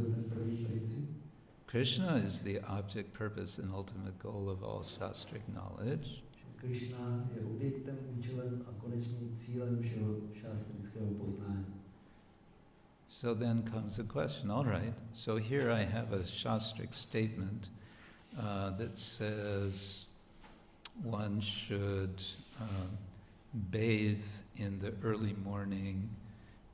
Krishna is the object, purpose, and ultimate goal of all shastric knowledge. Krishna je objektem, účelem a konečným cílem všeho šastrického poznání. So then comes a question, all right, so here I have a shastric statement that says one should bathe in the early morning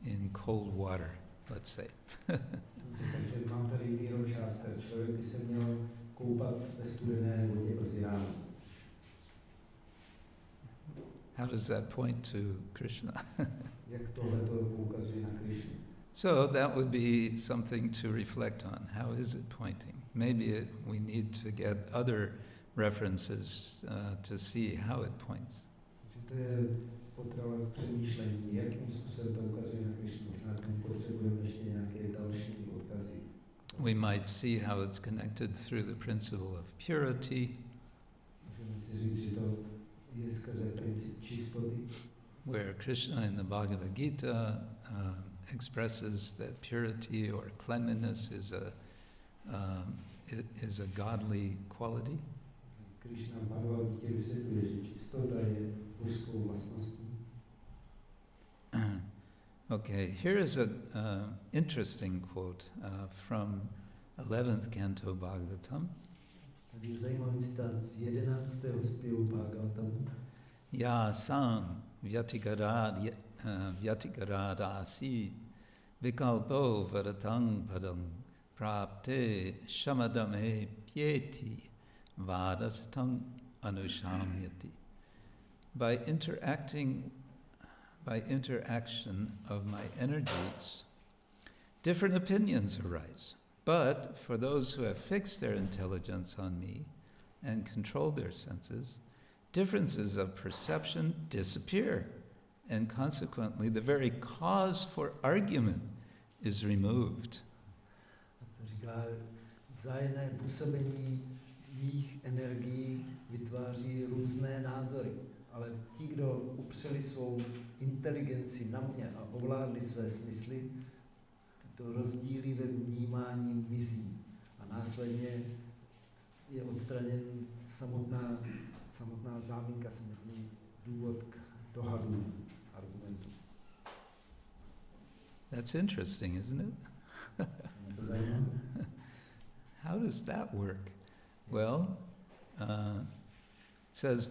in cold water, let's say. Takže mám tady výrok šáster, člověk by se měl koupat ve studené vodě brzy ráno. How does that point to Krishna? Jak tohle to poukazuje na Krishnu? So that would be something to reflect on. How is it pointing? Maybe we need to get other references to see how it points. To je potrava k přemýšlení, jakým způsobem to ukazuje na Krishnu. Možná k tomu potřebujeme ještě nějaké další odkazy. We might see how it's connected through the principle of purity. Můžeme si říct, že to je skrze princip čistoty. Where Krishna in the Bhagavad Gita expresses that purity or cleanliness is a godly quality. Krishna v Bhagavad Gita vysvětluje, že čistota je božskou vlastností. Okay, here is an interesting quote from 11th canto Bhagavatam. Tady je zajímavý citát z 11. zpěvu Bhagavatamu. Ya sam vyatikarad asid vikalpo vadatang padam prapte shamadame pyeti vadastang anushamyati. By interaction of my energies, different opinions arise. But for those who have fixed their intelligence on me and controlled their senses, differences of perception disappear, and consequently the very cause for argument is removed. A to říká, vzájemné působení mých energií vytváří různé názory, ale ti, kdo upřeli svou inteligenci na mě a ovládli své smysly, to rozdíly ve vnímání mizí a následně je odstraněn samotná záminka, samotný důvod k dohadům argumentů. That's interesting, isn't it? How does that work? Well, it says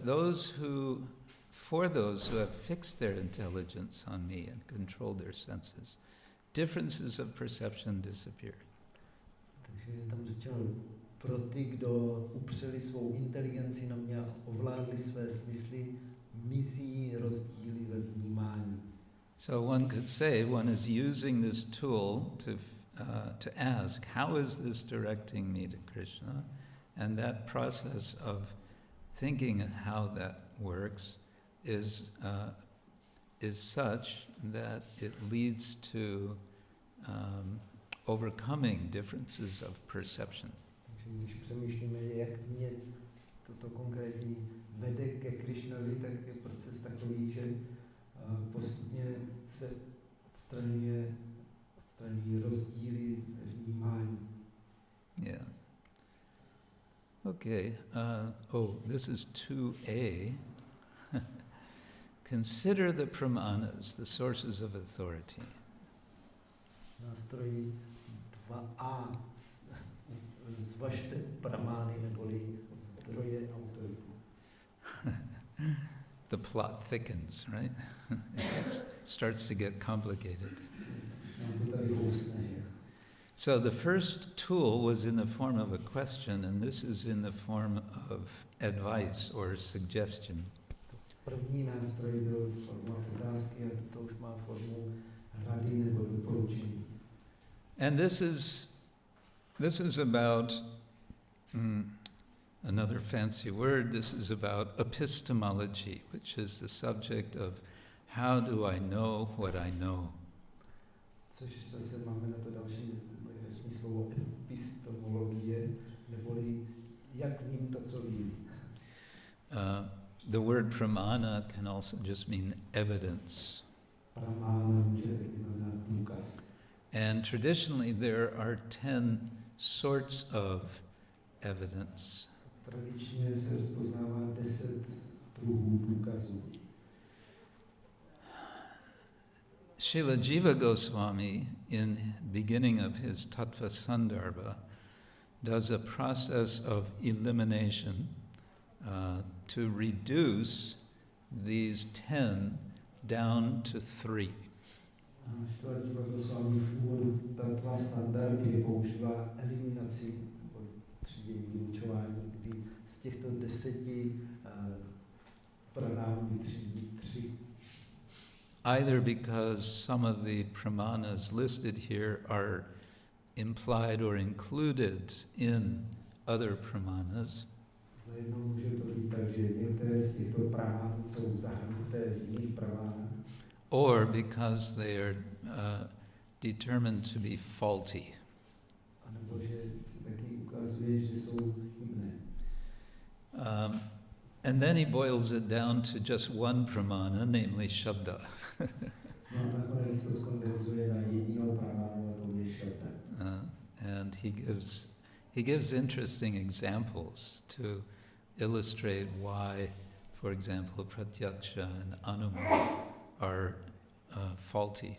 for those who have fixed their intelligence on me and controlled their senses, differences of perception disappear. Takže je tam řečeno, pro ty, kdo upřeli svou inteligenci na mě a ovládli své smysly, mizí rozdíly ve vnímání. So one could say one is using this tool to ask, how is this directing me to Krishna? And that process of thinking how that works is such that it leads to overcoming differences of perception. Takže když přemýšlíme, jak mě toto konkrétní vede ke Krišnovi, tak je proces takový, že postupně se odstraňují rozdíly vnímání. Yeah. Okay. This is 2A. Consider the pramanas, the sources of authority. Nástroj 2A. Zvažte pramány neboli zdroje autority. The plot thickens, right? It starts to get complicated. So the first tool was in the form of a question, and this is in the form of advice or suggestion. První nástroj byl forma otázky a to už má formu rady nebo doporučení. And this is about another fancy word. This is about epistemology, which is the subject of how do I know what I know. Což zase máme na to další slovo epistemologie, neboli jak vím to, co vím. The word pramana can also just mean evidence. Pramana může taky znamenat důkaz. And traditionally there are 10 sorts of evidence. Tradičně se rozpoznává 10 druhů důkazů. Srila Jiva Goswami, in beginning of his Tattva Sandarbha, does a process of elimination to reduce these 10 down to 3. Srila Jiva Goswami v úvodu Tattva Sandarbhy používá eliminaci při jejím vyučování, kdy z těchto 10 pranám vytřídí 3. Either because some of the pramanas listed here are implied or included in other pramanas, Zajednou může to být tak, že některé z těchto pramán jsou zahrnuté v jiných pramánách, or because they are determined to be faulty. anebo že se taky ukazuje, že jsou chybné. And then he boils it down to just one pramana, namely Shabda. No a nakonec to skondenzuje na jedinou pramánu, a to je šabda. And he gives interesting examples to illustrate why, for example, Pratyaksha and Anuma are faulty.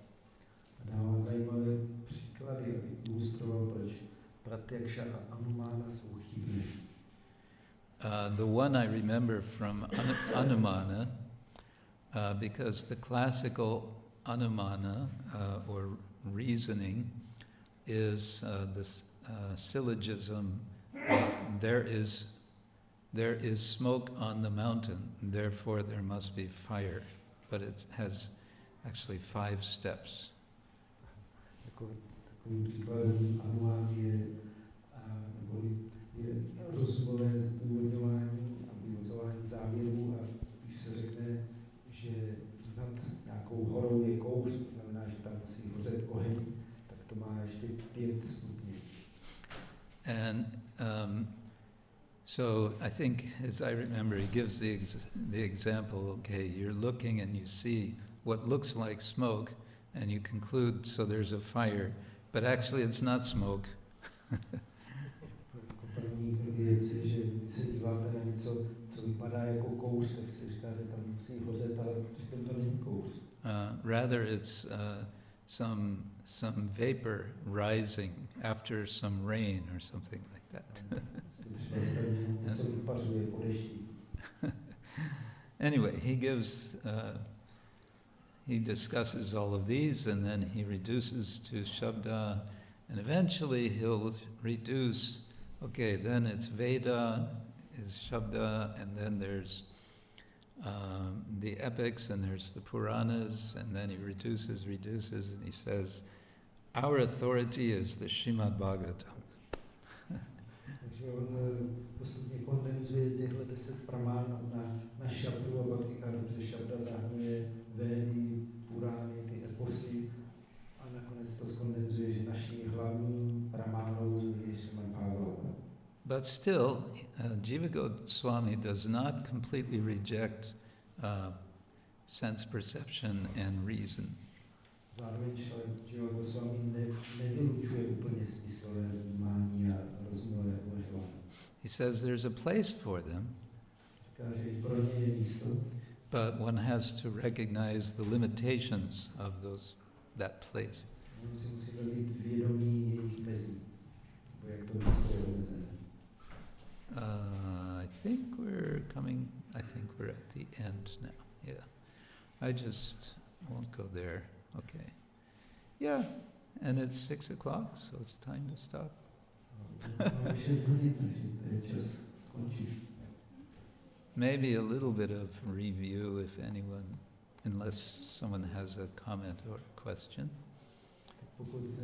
Dává zajímavé příklady, aby ilustroval, proč Pratyaksha a Anumana jsou chybné. The one I remember from Anumana, because the classical Anumana, or reasoning, is this syllogism, there is smoke on the mountain, therefore there must be fire. But it has actually 5 steps. Takovým příkladem Anumány je rozumové zdůvodňování a vyvozování závěrů, a když se řekne, že nad nějakou horou je kouř, to znamená, že tam musí hořet oheň, tak to má ještě 5 stupňů. And so I think, as I remember, he gives the example, okay, you're looking and you see what looks like smoke, and you conclude, so there's a fire, but actually it's not smoke. První věc je, že se díváte na něco, co vypadá jako kouř, tak si říkáte, tam musí hořet, ale přitom to není kouř. Rather, it's some vapor rising after some rain or something like that. Anyway, he discusses all of these, and then he reduces to Shabda, and eventually he'll reduce, okay, then it's Veda, is Shabda, and then there's the epics and there's the Puranas, and then he reduces, and he says, our authority is the Srimad Bhagavatam. Takže on postupně kondenzuje těchto 10 pramán na šabdu a pak říká, že šabda zahrnuje Védy, Purány, ty eposy a nakonec to skondenzuje, že naším hlavním pramánou je Srimad Bhagavatam. But still, Jiva Goswami does not completely reject sense perception and reason. Zároveň Jiva Goswami nevylučuje úplně smyslové vnímání a rozumové uvažování. He says there's a place for them, Říká, že pro ně je místo, but one has to recognize the limitations of that place. on si musí být vědomí jejich mezí, nebo jak to místo je omezené. I think we're at the end now. Yeah. I just won't go there. Okay. Yeah. And it's 6 o'clock, so it's time to stop. Maybe a little bit of review if anyone, unless someone has a comment or question. Pokud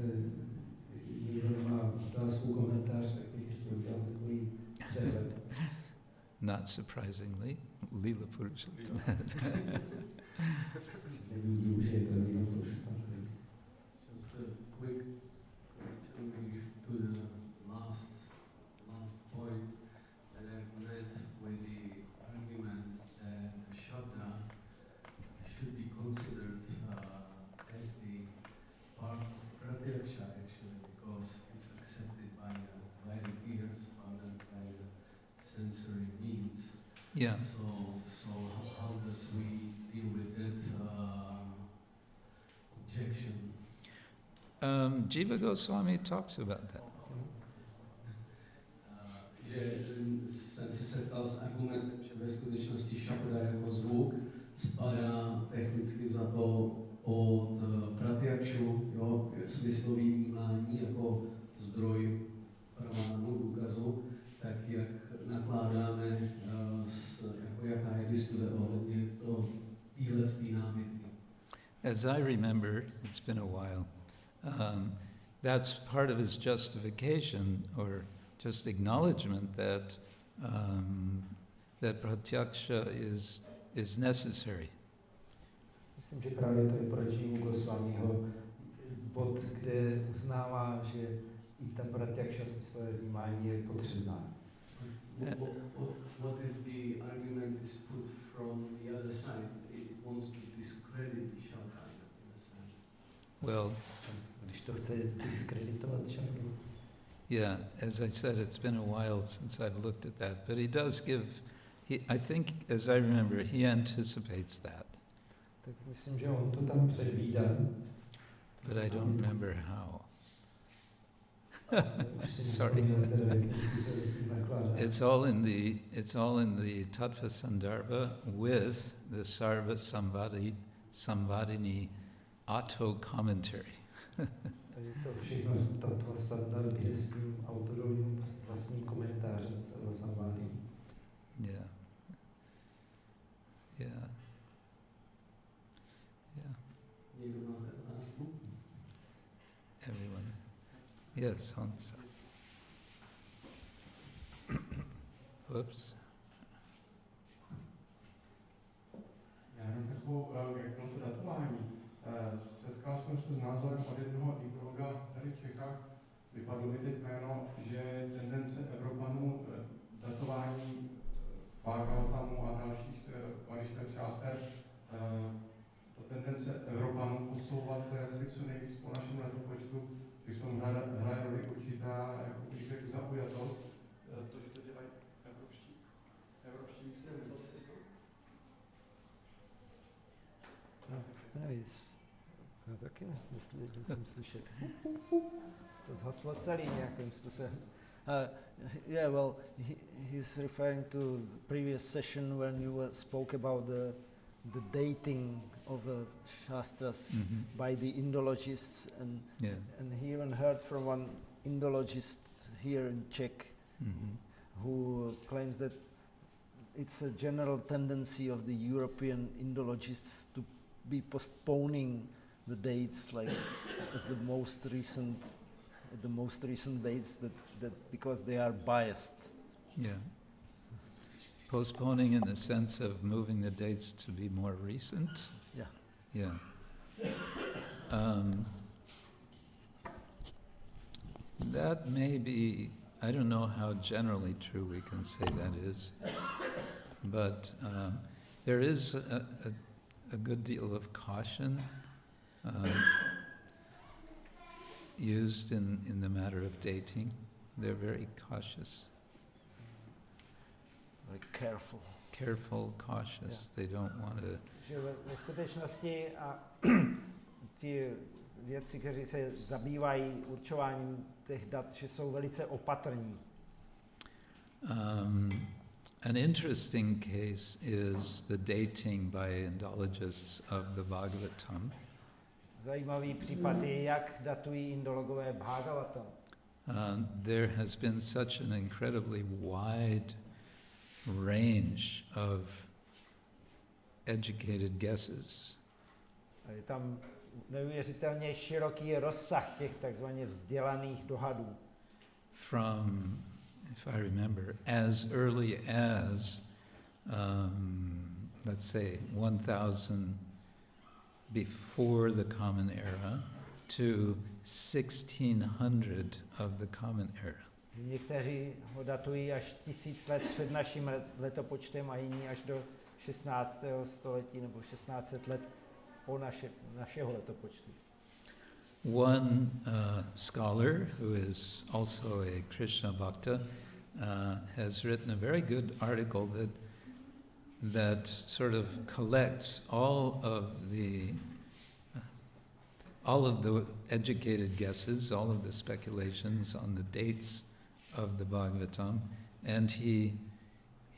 někdo nemá otázku, komentář, tak bych ještě udělal takový přehled. Not surprisingly, Lila Purushottam. Není už je to Lila Purushottam. Just a quick question maybe to the last point that I've read with the argument that Shabda should be considered as the part of Pratyaksha actually, because it's accepted by the ears rather than by the sensory means. Yeah. So how does we deal with that objection? Jiva Goswami talks about that. Že jsem se setkal s argumentem, že ve skutečnosti šabda jako zvuk spadá technicky za to pod pratyakšu, jo, smyslový vnímání jako zdroj pramánu, důkazu, tak jak nakládáme, jako jaká je diskuze ohledně téhle námitky. As I remember, it's been a while, that's part of his justification or just acknowledgement that that pratyaksha is necessary. Myslím, že právě to je pro Jivu Goswamiho bod, kde uznává, že i ta pratyaksha smyslové vnímání je potřebná. What if the argument is put from the other side? It wants to discredit the Shabda in a sense. Well, když to chce diskreditovat šabdu. yeah, as I said, it's been a while since I've looked at that, but he does give, I think, as I remember, he anticipates that. Tak myslím, že on to tam předvídá. But I don't remember how. Sorry. It's all in the Tattva Sandarbha with the Sarva Samvadini auto commentary. Je to všechno Tattva Sandarbha s tím autorovým vlastním komentářem Sarva Samvadini. Yeah. Yeah. Yeah. Někdo máte otázku? Everyone. Yes, Hansa. Whoops. Já jenom takovou, jak na to datování. Setkal jsem se s názorem od jednoho ideologa tady v Čechách, vypadlo mi teď jméno, že tendence Evropanů datování Bhagavatamu a dalších Upanishad částer, ta tendence Evropanů posouvat co nejvíc po našem letopočtu, když tomu hraje roli určitá jako zaujatost, to, že to dělají evropští myslí. Já taky jsem slyšel. To zhaslo celý nějakým způsobem. Yeah, well, he's referring to the previous session when you spoke about the dating of the Shastras by the Indologists, and he even heard from one Indologist here in Czech who claims that it's a general tendency of the European Indologists to be postponing the dates, like as the most recent dates, that because they are biased. Yeah. Postponing in the sense of moving the dates to be more recent? Yeah. Yeah. That may be, I don't know how generally true we can say that is, but there is a good deal of caution used in the matter of dating. They're very cautious. Like careful. Careful, cautious. Yeah. They don't want to... Že ve skutečnosti ti vědci, kteří se zabývají určováním těch dat, že jsou velice opatrní. An interesting case is the dating by Indologists of the Bhagavatam. Zajímavý případ je, jak datují indologové Bhagavatam. There has been such an incredibly wide range of educated guesses. Je tam neuvěřitelně široký rozsah těch takzvaně vzdělaných dohadů. From, if I remember, as early as, let's say, 1000 before the Common Era to 1600 of the Common Era. Někteří ho datují až 1000 let před naším letopočtem a jiní až do 16. století nebo 1600 let po našeho letopočtu. One scholar who is also a Krishna Bhakta has written a very good article that sort of collects all of the educated guesses, all of the speculations on the dates of the Bhagavatam, and he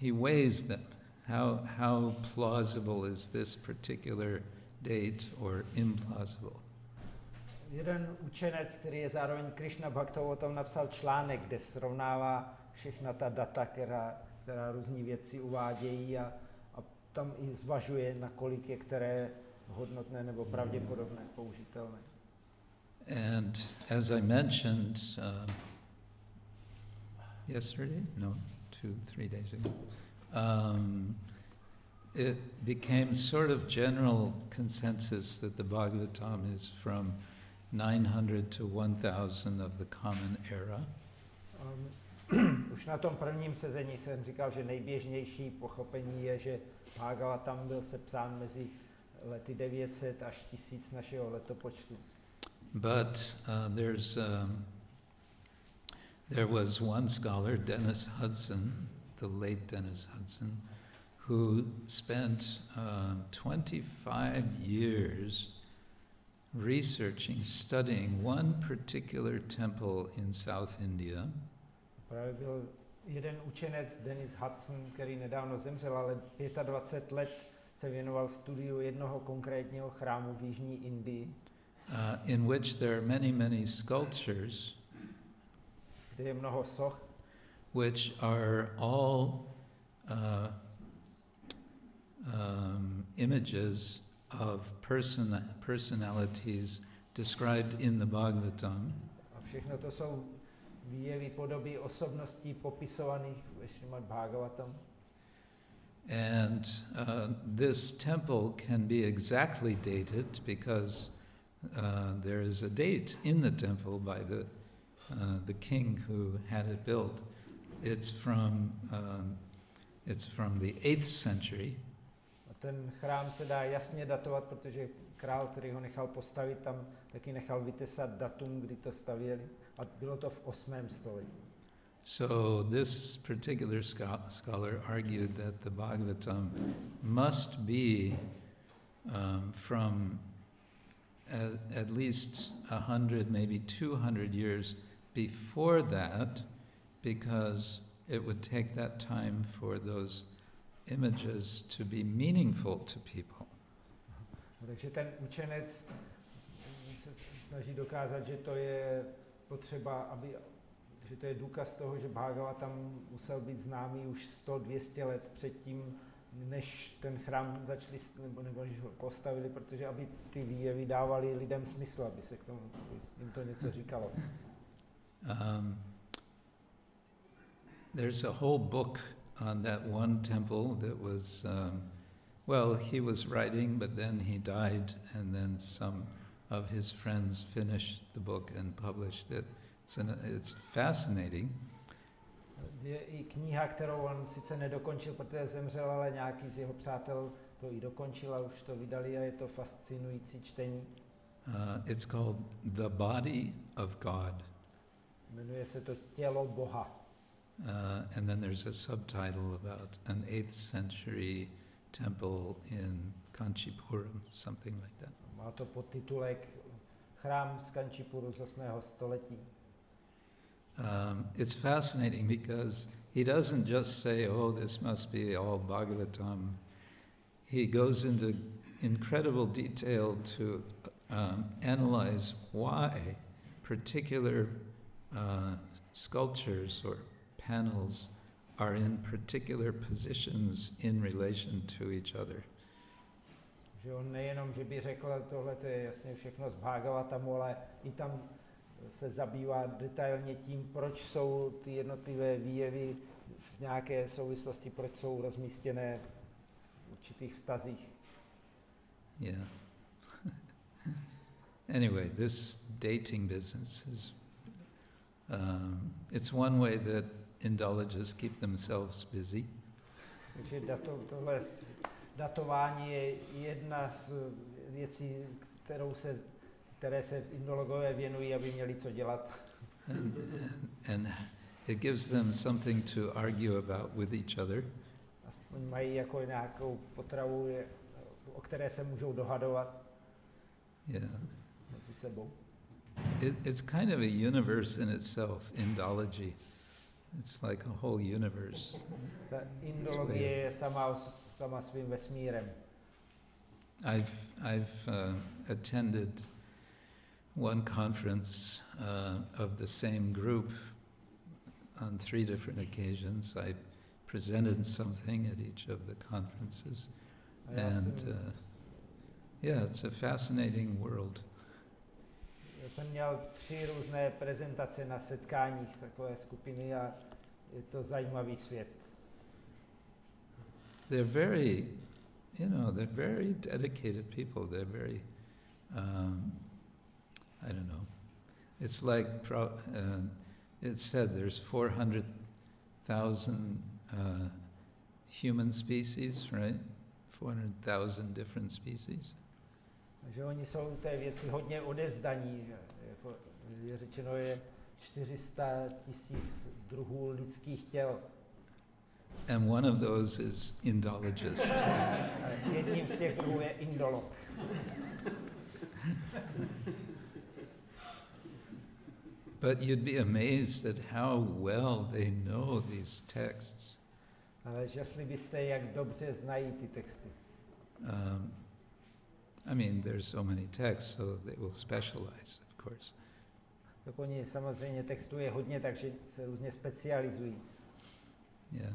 weighs them. How plausible is this particular date or implausible? Jeden učenec, který je zároveň Krišna Bhaktou, o tom napsal článek, kde srovnává všechna ta data, která různí vědci uvádějí a tam i zvažuje, nakolik je které hodnotné nebo pravděpodobné, použitelné. And as I mentioned yesterday, 2-3 days ago, it became sort of general consensus that the Bhagavatam is from 900 to 1000 of the Common Era. Už na tom prvním sezení jsem říkal, že nejběžnější pochopení je, že Bhagavatam byl sepsán mezi lety 900 až 1000 našeho letopočtu. But there was one scholar, Dennis Hudson, the late Dennis Hudson, who spent 25 years researching, studying one particular temple in South India. Právě byl jeden učenec, Dennis Hudson, který nedávno zemřel, ale 25 let se věnoval studiu jednoho konkrétního chrámu v jižní Indii. In which there are many sculptures, kde je mnoho soch, which are all images of personalities described in the Bhagavatam. A všechno to jsou výjevy podoby osobností popisovaných ve Srimad Bhagavatam. And this temple can be exactly dated because there is a date in the temple by the king who had it built. It's from the 8th century. A ten chrám se dá jasně datovat, protože král, který ho nechal postavit, tam taky nechal vytesat datum, kdy to stavěli. A bylo to v 8. století. So this particular scholar argued that the Bhagavatam must be from at least 100, maybe 200 years before that, because it would take that time for those images to be meaningful to people. Takže ten učenec se snaží dokázat, že to je potřeba, aby Protože to je důkaz toho, že Bhagavatam musel být známý už 100-200 let předtím, než ten chrám začali, nebo než ho postavili, protože aby ty výjevy dávaly lidem smysl, aby se k tomu, jim to něco říkalo. There's a whole book on that one temple that was, well, he was writing, but then he died, and then some of his friends finished the book and published it. It's fascinating. Je i kniha, kterou on sice nedokončil, protože zemřel, ale nějaký z jeho přátel to i dokončil a už to vydali a je to fascinující čtení. It's called The Body of God. Jmenuje se to Tělo Boha. And then there's a subtitle about an 8th century temple in Kanchipuram, something like that. Má to podtitulek Chrám z Kančipuru z 8. století. It's fascinating because he doesn't just say, oh, this must be all Bhagavatam. He goes into incredible detail to analyze why particular sculptures or panels are in particular positions in relation to each other. Že on nejenom, že by řekl, tohle to je jasně všechno z Bhagavatamu, ale i tam se zabývá detailně tím, proč jsou ty jednotlivé výjevy v nějaké souvislosti, proč jsou rozmístěné v určitých vztazích. Yeah. Anyway, this dating business is, it's one way that Indologists keep themselves busy. Takže tohle datování je jedna z věcí, které se indologové věnují, aby měli co dělat. And it gives them something to argue about with each other. Aspoň mají jako nějakou potravu, o které se můžou dohadovat. Yeah. Mezi sebou. It's kind of a universe in itself, Indology. It's like a whole universe. Ta indologie je sama svým vesmírem. I've attended one conference of the same group on 3 different occasions. I presented something at each of the conferences. And yeah, it's a fascinating world. Já jsem měl 3 různé prezentace na setkáních takové skupiny a je to zajímavý svět. They're very, they're very dedicated people. They're very, I don't know. It's like, it said there's 400,000 human species, right? 400,000 different species. Takže oni jsou té věci hodně odevzdaní. Jako je řečeno, je 400 000 druhů lidských těl. And one of those is Indologist. Jedním z těch druhů je indolog. But you'd be amazed at how well they know these texts. Ale žasli byste, jak dobře znají ty texty. I mean, there's so many texts, so they will specialize, of course. Tak oni samozřejmě textů je hodně, takže se různě specializují. Yeah.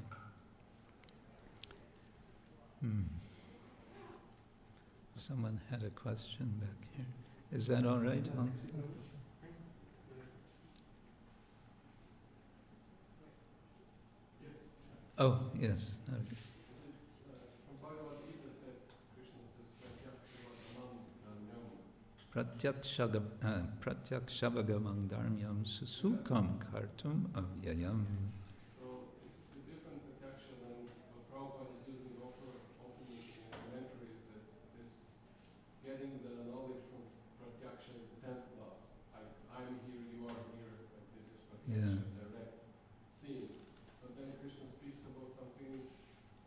Someone had a question back here. Is that all right, Hans? Oh, yes. Okay. Pratyakshavagam dharmyam susukam kartum avyayam. So this is a different protection than what Prabhupada is using often in commentary, that this getting the knowledge from pratyaksha is the 10th class. I'm here, you are here, like this is pratyaksha, direct seeing. But then Krishna speaks about something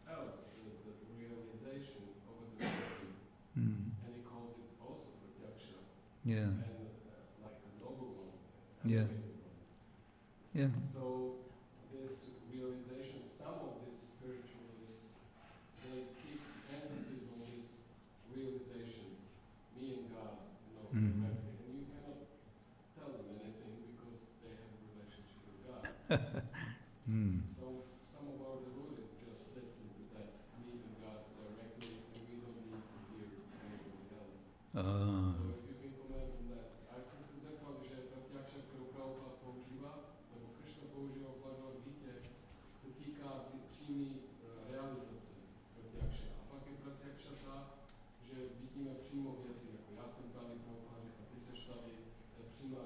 else, the realization over the reality. And he calls it also pratyaksha. Yeah. And like a noble one. Yeah. Yeah. So this realization, some of these spiritualists, they keep emphasis on this realization, me and God, directly. And you cannot tell them anything because they have a relationship with God. So some of our devotees just slipped into that meeting God directly, and we don't need to hear anybody else. So if you can comment on that. A jsem si řekl, že pratyakša, kterou Prabhupada používá, nebo Krishna používá v Bhagavad Gita, se týká přímé realizace pratyakša. A pak je pratyakša ta, že vidíme přímo věci, jako já jsem tady, Prabhupada říká, ty seš tady, přímá,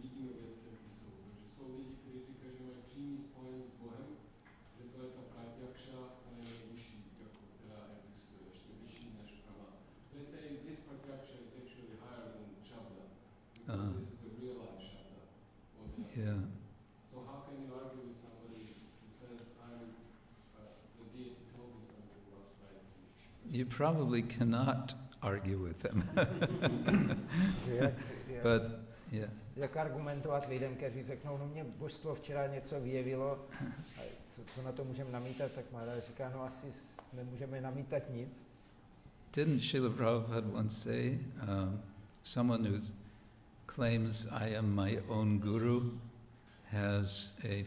vidíme věci, jaké jsou. Takže jsou lidi, kteří říkají, že mají přímý spojení s Bohem, že to je ta pratyakša, která je nejvyšší, jako, která existuje, ještě vyšší než prama. They say this pratyaksha is actually higher than Shabda, because this is the realized Shabda. Yeah. So how can you argue with somebody who says, the deity told me something was right? You probably cannot argue with them. But, yeah. Jak argumentovat lidem, kteří řeknou, no mě božstvo včera něco vyjevilo, a co na to můžeme namítat, tak Maharaj říká, no asi nemůžeme namítat nic. Didn't Srila Prabhupada once say, someone who claims I am my own guru has a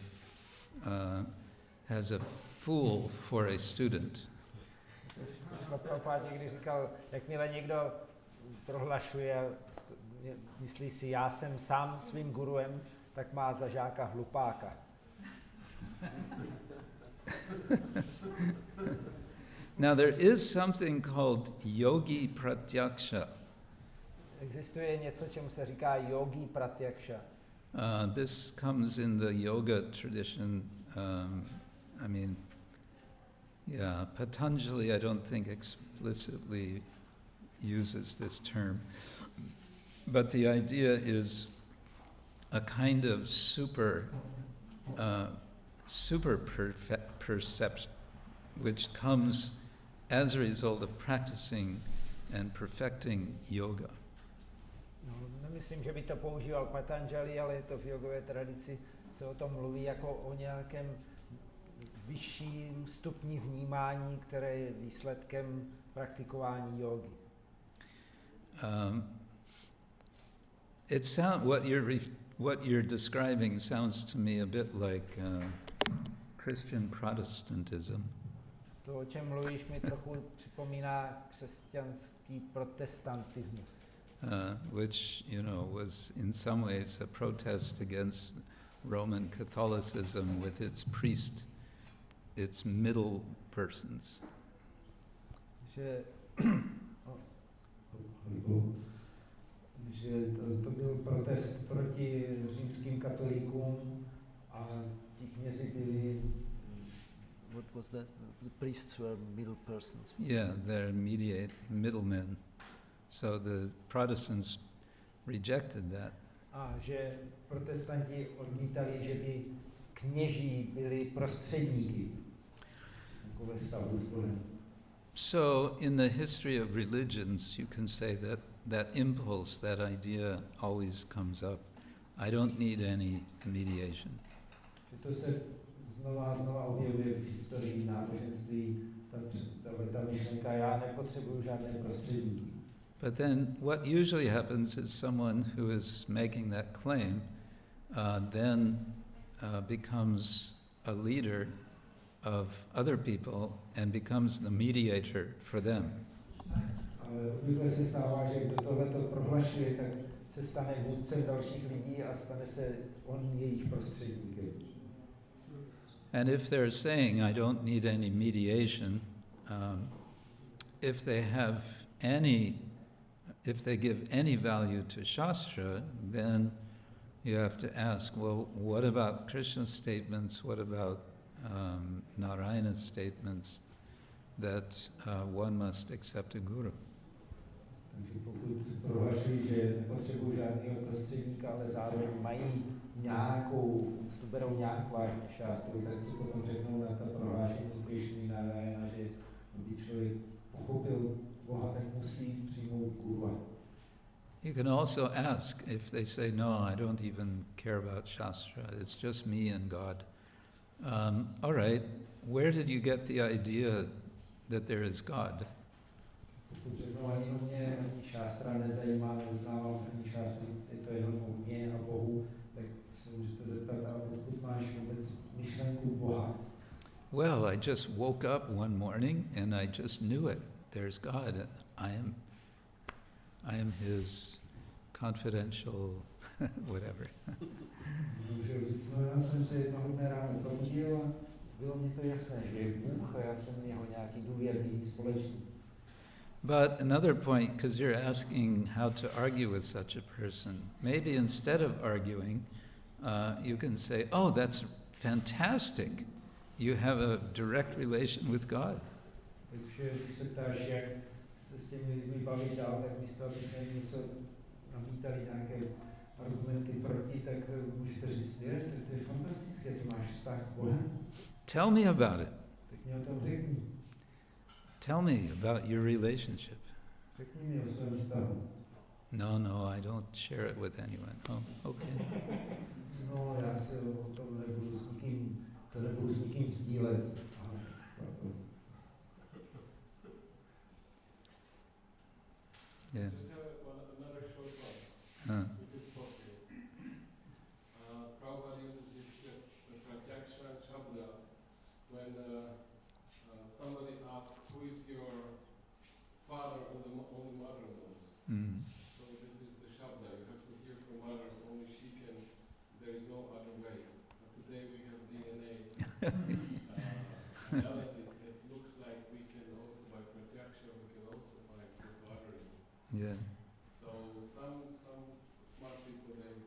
fool for a student? Srila Prabhupada někdy říkal, jakmile někdo prohlašuje, myslí si, já jsem sám svým guruem, tak má za žáka hlupáka. Now there is something called yogi pratyaksha. Existuje něco, čemu se říká yogi pratyaksha. This comes in the yoga tradition. Patanjali, I don't think explicitly uses this term. But the idea is a kind of super perception, which comes as a result of practicing and perfecting yoga. No, nemyslím, že by to používal Patanjali, ale je to v jogové tradici, se o tom mluví jako o nějakém vyšším stupni vnímání, které je výsledkem praktikování jógy. What you're describing sounds to me a bit like Christian Protestantism. To, o čem mluvíš, mi trochu připomíná křesťanský protestantismus. Which, was in some ways a protest against Roman Catholicism with its priest, its middle persons. Že to byl protest proti římským katolíkům a ti knězi byli... What was that? The priests were middle persons. Yeah, they're middlemen. So the Protestants rejected that. A že protestanti odmítali, že by kněží byli prostředníky ve vztahu s Bohem. So in the history of religions, you can say that impulse, that idea always comes up. I don't need any mediation. To se znova objevuje v historii náboženství, ta myšlenka, já nepotřebuju žádné prostředníky. But then what usually happens is someone who is making that claim becomes a leader of other people and becomes the mediator for them. Ale obvykle se stává, že kdo tohleto prohlašuje, tak se stane vůdcem dalších lidí a stane se on jejich prostředníkem. And if they're saying, I don't need any mediation, if they give any value to Shastra, then you have to ask, well, what about Krishna's statements? What about Narayana's statements that one must accept a guru? Takže pokud prohlašují, že nepotřebují žádného prostředníka, ale zároveň mají nějakou, to berou nějak vážně šástru, tak si potom řeknou na ta prohlášení Krišny Narayana, že když člověk pochopil Boha, tak musí přijmout guru. You can also ask if they say, no, I don't even care about Shastra, it's just me and God. All right, where did you get the idea that there is God? Pokud řeknou, ani šástra nezajímá, neuznávám ani šástru, je to jenom o mně a Bohu, tak se zeptat, a odkud máš vůbec myšlenku Boha? Well, I just woke up one morning and I just knew it. There's God. And I am His confidential whatever. Můžu říct, no já jsem se jednoho dne ráno probudil a bylo mi to jasné, že je Bůh a já jsem jeho nějaký důvěrný společník. But another point, because you're asking how to argue with such a person, maybe instead of arguing, you can say, oh, that's fantastic. You have a direct relation with God. Takže když se ptáš, jak se s těmi lidmi bavit dál, tak místo, aby se jim něco namítali, nějaké argumenty proti, tak můžete říct, to je fantastické, ty máš vztah s Bohem. Tell me about it. Tak mě o tom řekni. Tell me about your relationship. Řekni mi o svém vztahu. No, I don't share it with anyone. Oh, okay. No, já se o tom nebudu s nikým sdílet. Yeah. Just another short one, if it's possible. Prabhupada uses this Pratyakshara Shabda when somebody asks, who is your father and the only mother knows. Mm. So this is the Shabda, you have to hear from mothers, only she can, there is no other way. But today we have DNA analysis that looks like we can also, by Pratyakshara, we can also find the fathering. Yeah. So some smart people, they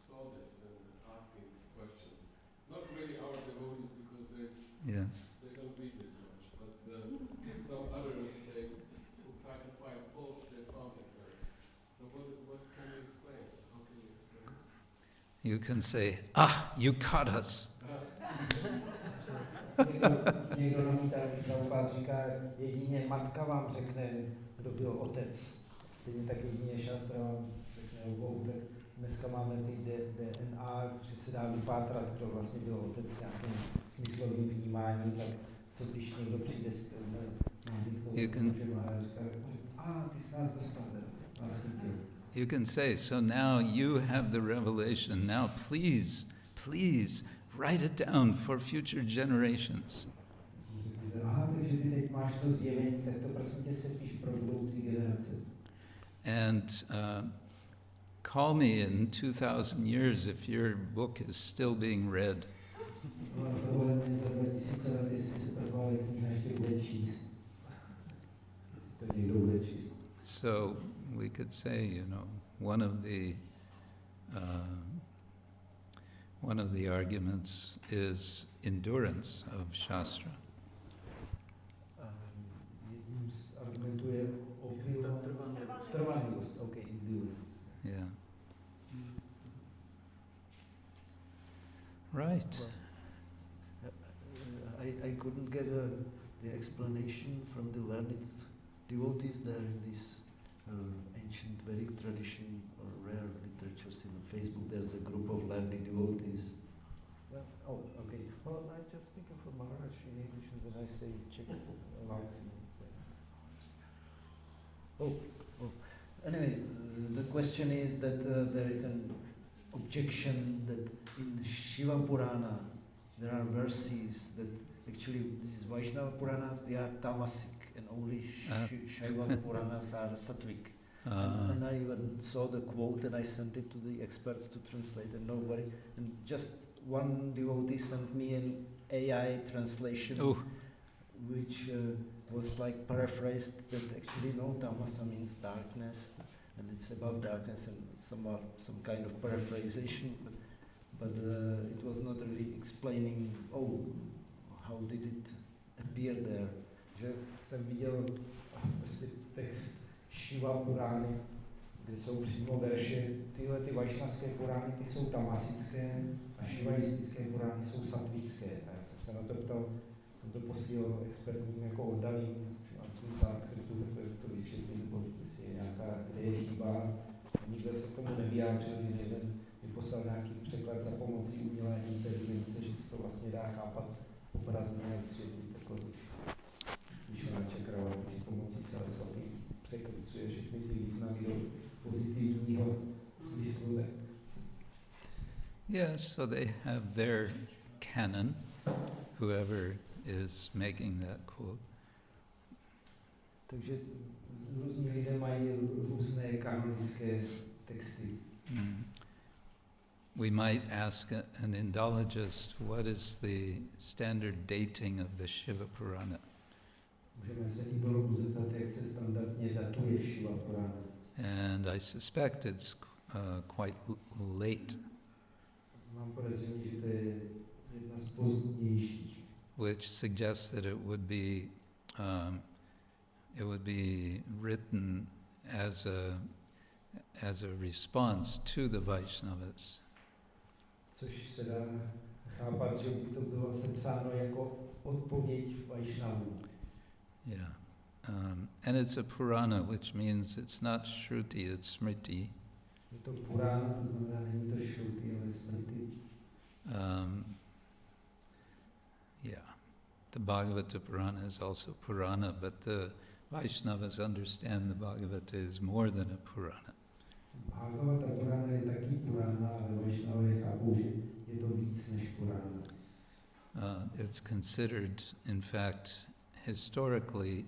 saw this and asking questions. Not really our devotees because Yeah. they don't read this much, but some others, they who try to find faults, they found it there. So what can you explain? How can you explain? You can say, you caught us. Někdo namítá, že Prabhupada říká, jedině matka vám řekne, kdo byl otec. Stejně tak jedině šastra vám řekne obou. Tak dneska máme ty DNA, že se dá vypátrat, kdo vlastně byl otec s nějakým smyslovým vnímáním, tak co když někdo přijde s tím, ty jsi nás dostal, nás chytil. You can say, so now you have the revelation. Now please write it down for future generations. Takže ty teď máš to zjevení, tak to prosím tě sepíš pro budoucí generace. And call me in 2,000 years if your book is still being read. So we could say, one of the arguments is endurance of Shastra. Yeah. Right. I couldn't get the explanation from the learned devotees there in this ancient Vedic tradition or rare literatures. In Facebook there's a group of learned devotees. Okay. Well, I just speak for Maharaj in English and then I say check it out. Anyway, the question is that there is an objection that in Shiva Purana there are verses that actually these Vaishnava Puranas, they are tamasic and only Shiva Puranas are sattvic. And I even saw the quote and I sent it to the experts to translate and nobody, and just one devotee sent me an AI translation which was like paraphrased that actually no, tamasa means darkness and it's above darkness and some kind of paraphrasation, but it was not really explaining, how did it appear there. Že jsem viděl prostě text Shiva Purány, kde jsou přímo verše, tyhle ty vajšnavské Purány, ty jsou tamasické a šivaistické Purány jsou satvické. A já jsem se na to ptal, jsem to posílal expertům jako oddaným z Sanskritu, to vysvětlí, nebo jestli je nějaká, kde je chyba. Nikdo se k tomu nevyjádřil, jeden vyposlal nějaký překlad za pomocí umělé inteligence, že se to vlastně dá chápat obrazně a vysvětlit, jako když ona Čakravárty s pomocí Sarasvaty překrucuje všechny ty významy do pozitivního smyslu. Yes, so they have their canon, whoever is making that quote. Takže různí lidé mají různé kanonické texty. We might ask an Indologist, what is the standard dating of the Shiva Purana? Můžeme se Indologu zeptat, jak se standardně datuje Shiva Purana. And I suspect it's quite late, Mám podezření, že to je jedna z pozdnějších. which suggests that it would be written as a response to the Vaishnavas. Což se dá chápat, že by to bylo sepsáno jako odpověď Vaishnavům. Yeah. And it's a Purana, which means it's not Shruti, it's Smriti. Je to Purana, to znamená, není to Shruti, ale Smriti. Yeah. The Bhagavata Purana is also Purana, but the Vaishnavas understand the Bhagavata is more than a Purana. Bhagavata Purana je taky Purana, ale Vaishnavové chápou, že je to víc než Purana. It's considered, in fact, historically,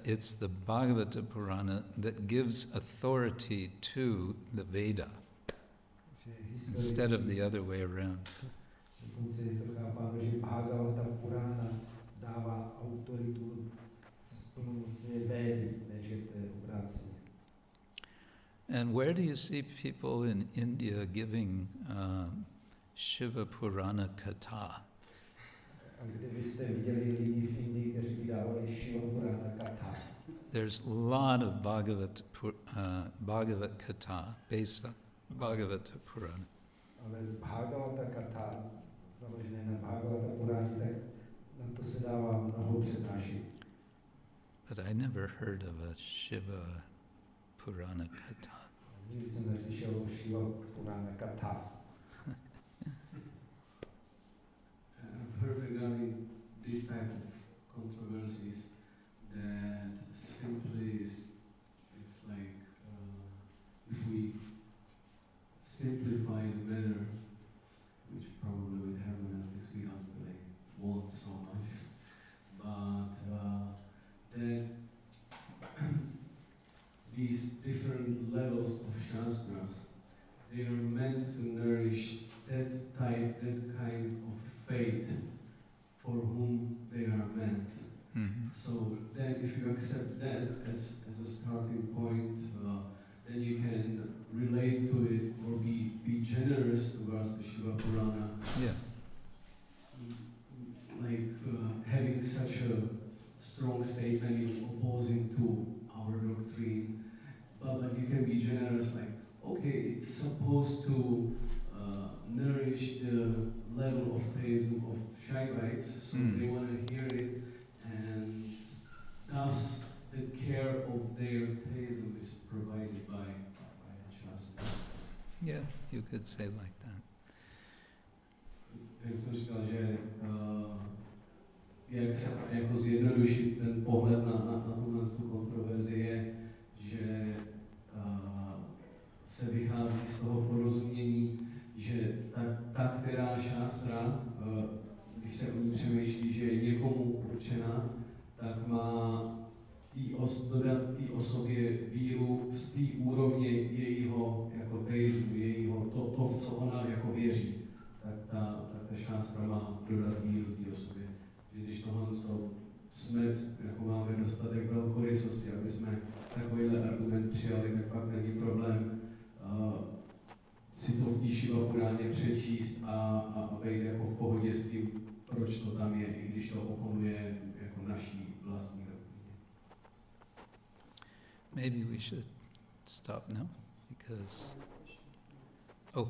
it's the Bhagavata Purana that gives authority to the Veda, instead of the other way around. Dokonce je to chápáno, že Bhagavata Purana dává autoritu plnomocné Védy, než je to obráceně. And where do you see people in India giving Shiva Purana Katha? A kdybyste viděli lidi v Indii, kteří by dávali Shiva Purana Katha. There's a lot of Bhagavat Katha based on Bhagavata Purana. Ale Bhagavata Katha, založené na Bhagavata Puráně, tak na to se dává mnoho přednášek. But I never heard of a Shiva Purana Katha. Nikdy jsem neslyšel o Shiva Purana Katha. I've heard regarding this type of controversies that simply it's like if we simplify the matter, which probably with hermeneutics we don't really want so much, but that these different levels of shastras, they are meant to nourish that kind of faith for whom they are meant. Mm-hmm. So then if you accept that as a starting point, then you can relate to it or be generous towards the Shiva Purana. Yeah. Like having such a strong statement in opposing to our doctrine, but you can be generous, like, okay, it's supposed to nourish the level of theism of Shaivites, so they want to hear it, and thus the care of their theism is provided by the Shastra. Yeah, you could say like that. Jak jsem říkal, že jak se jako zjednodušit ten pohled na tuhle kontroverzi je, že se vychází z toho porozumění, že ta která šástra, když se o ní přemýšlí, že je někomu určená, tak má dodat té osobě víru z té úrovně jejího jako teismu, jejího to, co ona jako věří. Tak ta šástra má dodat víru té osobě. Že když tohle jsme, jako máme dostatek velkorysosti, aby jsme takovýhle argument přijali, tak pak není problém si to v té Shiva Puráně přečíst a být jako v pohodě s tím, proč to tam je, i když to oponuje jako naší vlastní doktríně. Maybe we should stop now, because... Oh,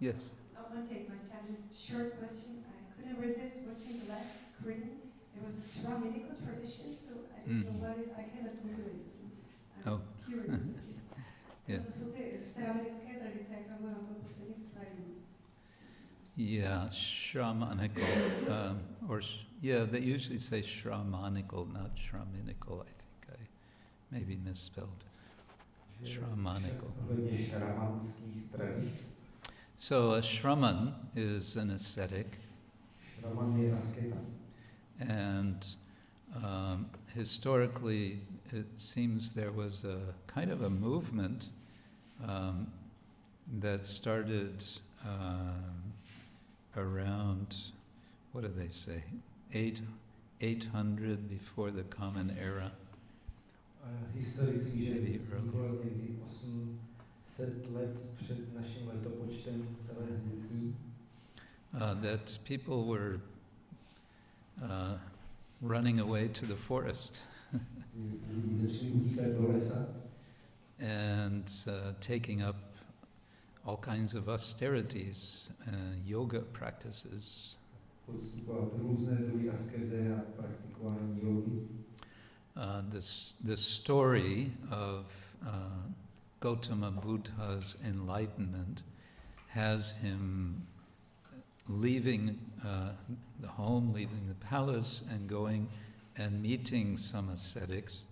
yes. I won't take much time, just a short question. I couldn't resist watching the last screen. It was a Sváminical tradition, so I don't know what is, I cannot Google it, so I'm curious. Yeah. To jsou ty sváminické tradice, jak tam bylo na tom posledním slajdu. Yeah, Shramanical, they usually say Shramanical, not Shraminical, I think I maybe misspelled. Shramanical. So a shraman is an ascetic, Šraman je asketa. and historically it seems there was a kind of a movement that started around, what do they say, 800 before the Common Era. Historicky, že vzniklo někdy 800 let před naším letopočtem celé hnutí. That people were running away to the forest Lidi začali utíkat do lesa and taking up all kinds of austerities, yoga practices. podstupovat různé druhy askeze a praktikování jogy. The story of Gautama Buddha's enlightenment has him leaving the home, leaving the palace, and going and meeting some ascetics,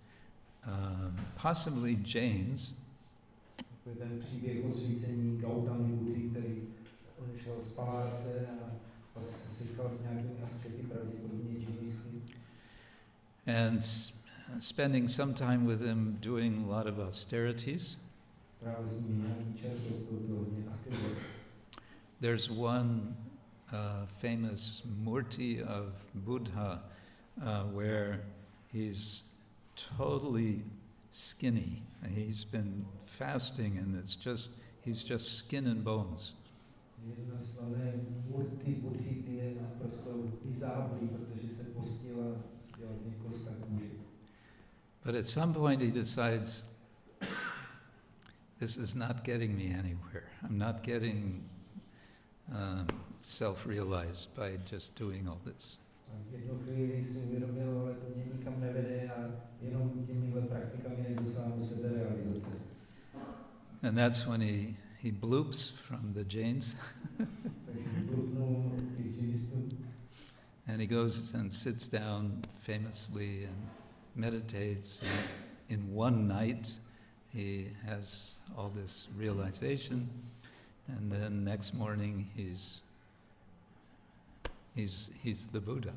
possibly Jains. To je ten příběh osvícení Gautamy Buddhy, který šel z paláce a pak se setkal s nějakými askety, pravděpodobně džínisty. And spending some time with him doing a lot of austerities. Strávil s nimi nějaký čas, podstoupil hodně askeze. There's one famous murti of Buddha where he's totally skinny. He's been fasting and he's just skin and bones. Jedna slavné murty Buddhy je naprosto vyzáblý, protože se postila hodně kosta kůži. But at some point he decides, this is not getting me anywhere. I'm not getting self-realized by just doing all this. Jednu chvíli si uvědomil, ale to mě nikam nevede a jenom těmihle praktikami nedosáhnu seberealizace. And that's when he bloops from the Jains. Takže blupnul těch džinistů. And he goes and sits down famously and meditates. And in one night, he has all this realization, and then next morning he's the Buddha.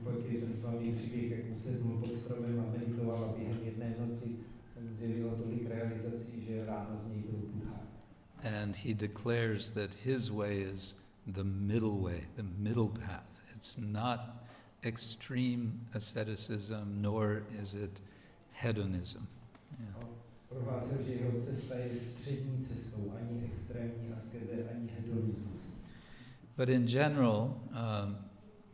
Pak je ten slavný příběh, jak usednul pod stromem a meditoval a během jedné noci se mu zjevilo tolik realizací, že ráno z něj byl Buddha. And he declares that his way is the middle way, the middle path. It's not extreme asceticism, nor is it hedonism. Yeah. Prohlásil, že jeho cesta je střední cestou, ani extrémní askeze, ani hedonismus. But in general,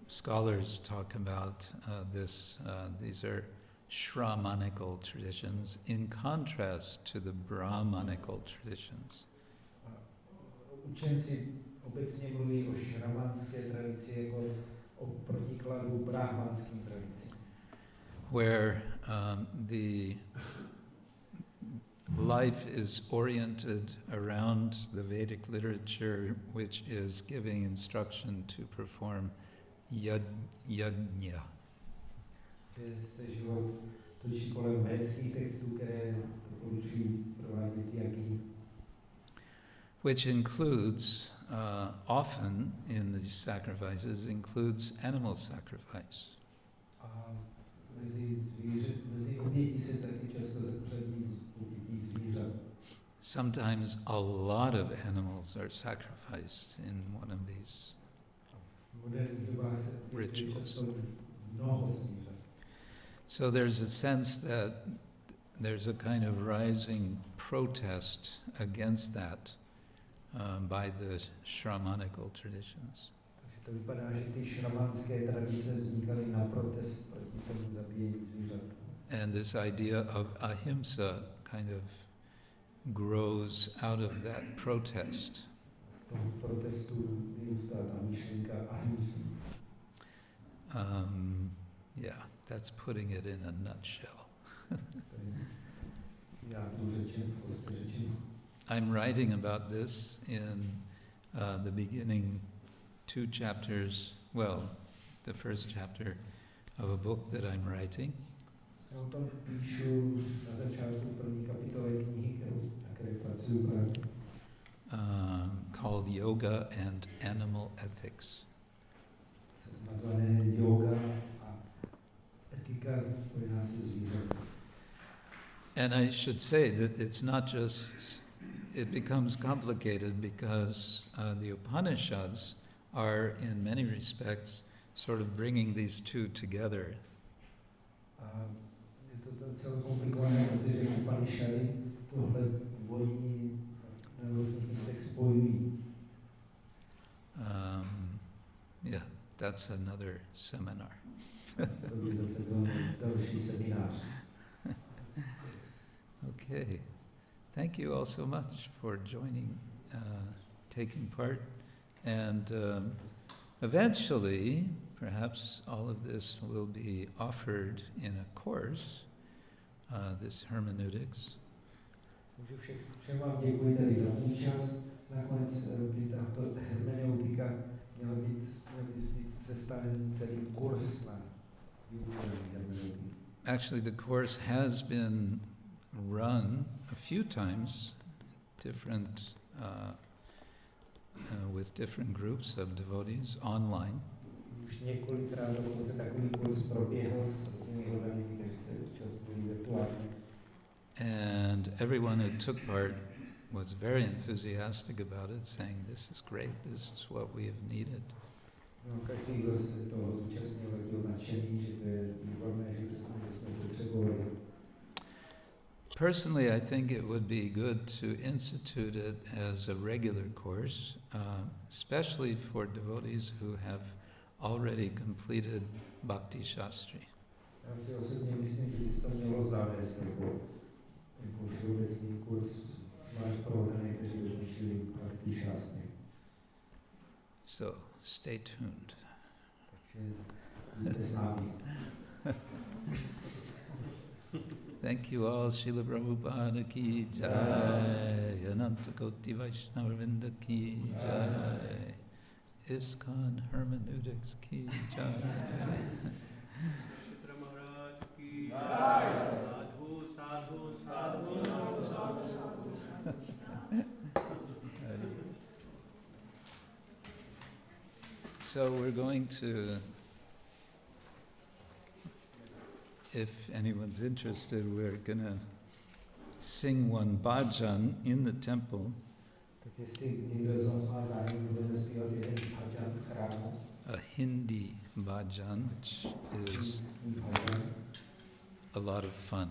scholars talk about this. These are Shramanical traditions in contrast to the Brahmanical traditions. Učenci obecně mluví o šramanské tradici jako o protikladu brahmanským tradici. Where the life is oriented around the Vedic literature, which is giving instruction to perform yajna. Že se život točí kolem védských textů, které doporučují provádět jagny. Which includes, often in these sacrifices, includes animal sacrifice. A mezi obětí se taky často zařadí ubití zvířat. Sometimes a lot of animals are sacrificed in one of these V moderních dobách se rituals. často mnoho zvířat. So there's a sense that there's a kind of rising protest against that by the Shramanical traditions. Takže to vypadá, že ty šramanské tradice vznikaly na protest proti tomu zabíjení zvířat. And this idea of ahimsa kind of grows out of that protest. Z toho protestu vyrůstá ta myšlenka ahimsa. Yeah, that's putting it in a nutshell. I'm writing about this in the beginning 2 chapters, well, the first chapter of a book that I'm writing. Já o tom píšu na začátku první kapitoly knihy, na které pracuji právě. called Yoga and Animal Ethics. Nazvané yoga a etika spojená se zvířaty. And I should say that it's not just, it becomes complicated because the Upanishads are, in many respects, sort of bringing these two together. Je to celé komplikované, protože Upanishady tohle dvojí nebo se spojují. Yeah, that's another seminar. To by zase byl další seminář. Okay. Thank you all so much for joining, taking part. And eventually, perhaps all of this will be offered in a course, this hermeneutics. Všem vám děkuji tady za účast. Nakonec by tato hermeneutika měla být sestaven celý kurz na vyučování hermeneutiky. Actually, the course has been run a few times, with different groups of devotees online. Už několikrát dokonce takový kurz proběhl s různými hodami, kteří se účastnili virtuálně. And everyone who took part was very enthusiastic about it, saying, "This is great, this is what we have needed." No, každý, kdo se toho zúčastnil, byl nadšený, že to je výborné, že přesně to jsme potřebovali. Personally, I think it would be good to institute it as a regular course, especially for devotees who have already completed Bhakti Shastri. Já si osobně myslím, že by se to mělo zavést jako všeobecný kurz, zvlášť pro hodany, kteří dokončili Bhakti Shastri. So, stay tuned. Takže buďte s námi. Thank you all. Srila Prabhupada ki jai. Ananta Koti Vaishnava Vrinda ki jai. ISKCON Hermeneutics ki jai. Kšétra Maharaj ki jai. Sadhu, sadhu, sadhu, sadhu, sadhu. So we're going to, if anyone's interested, we're going to sing one bhajan in the temple. A Hindi bhajan, which is a lot of fun.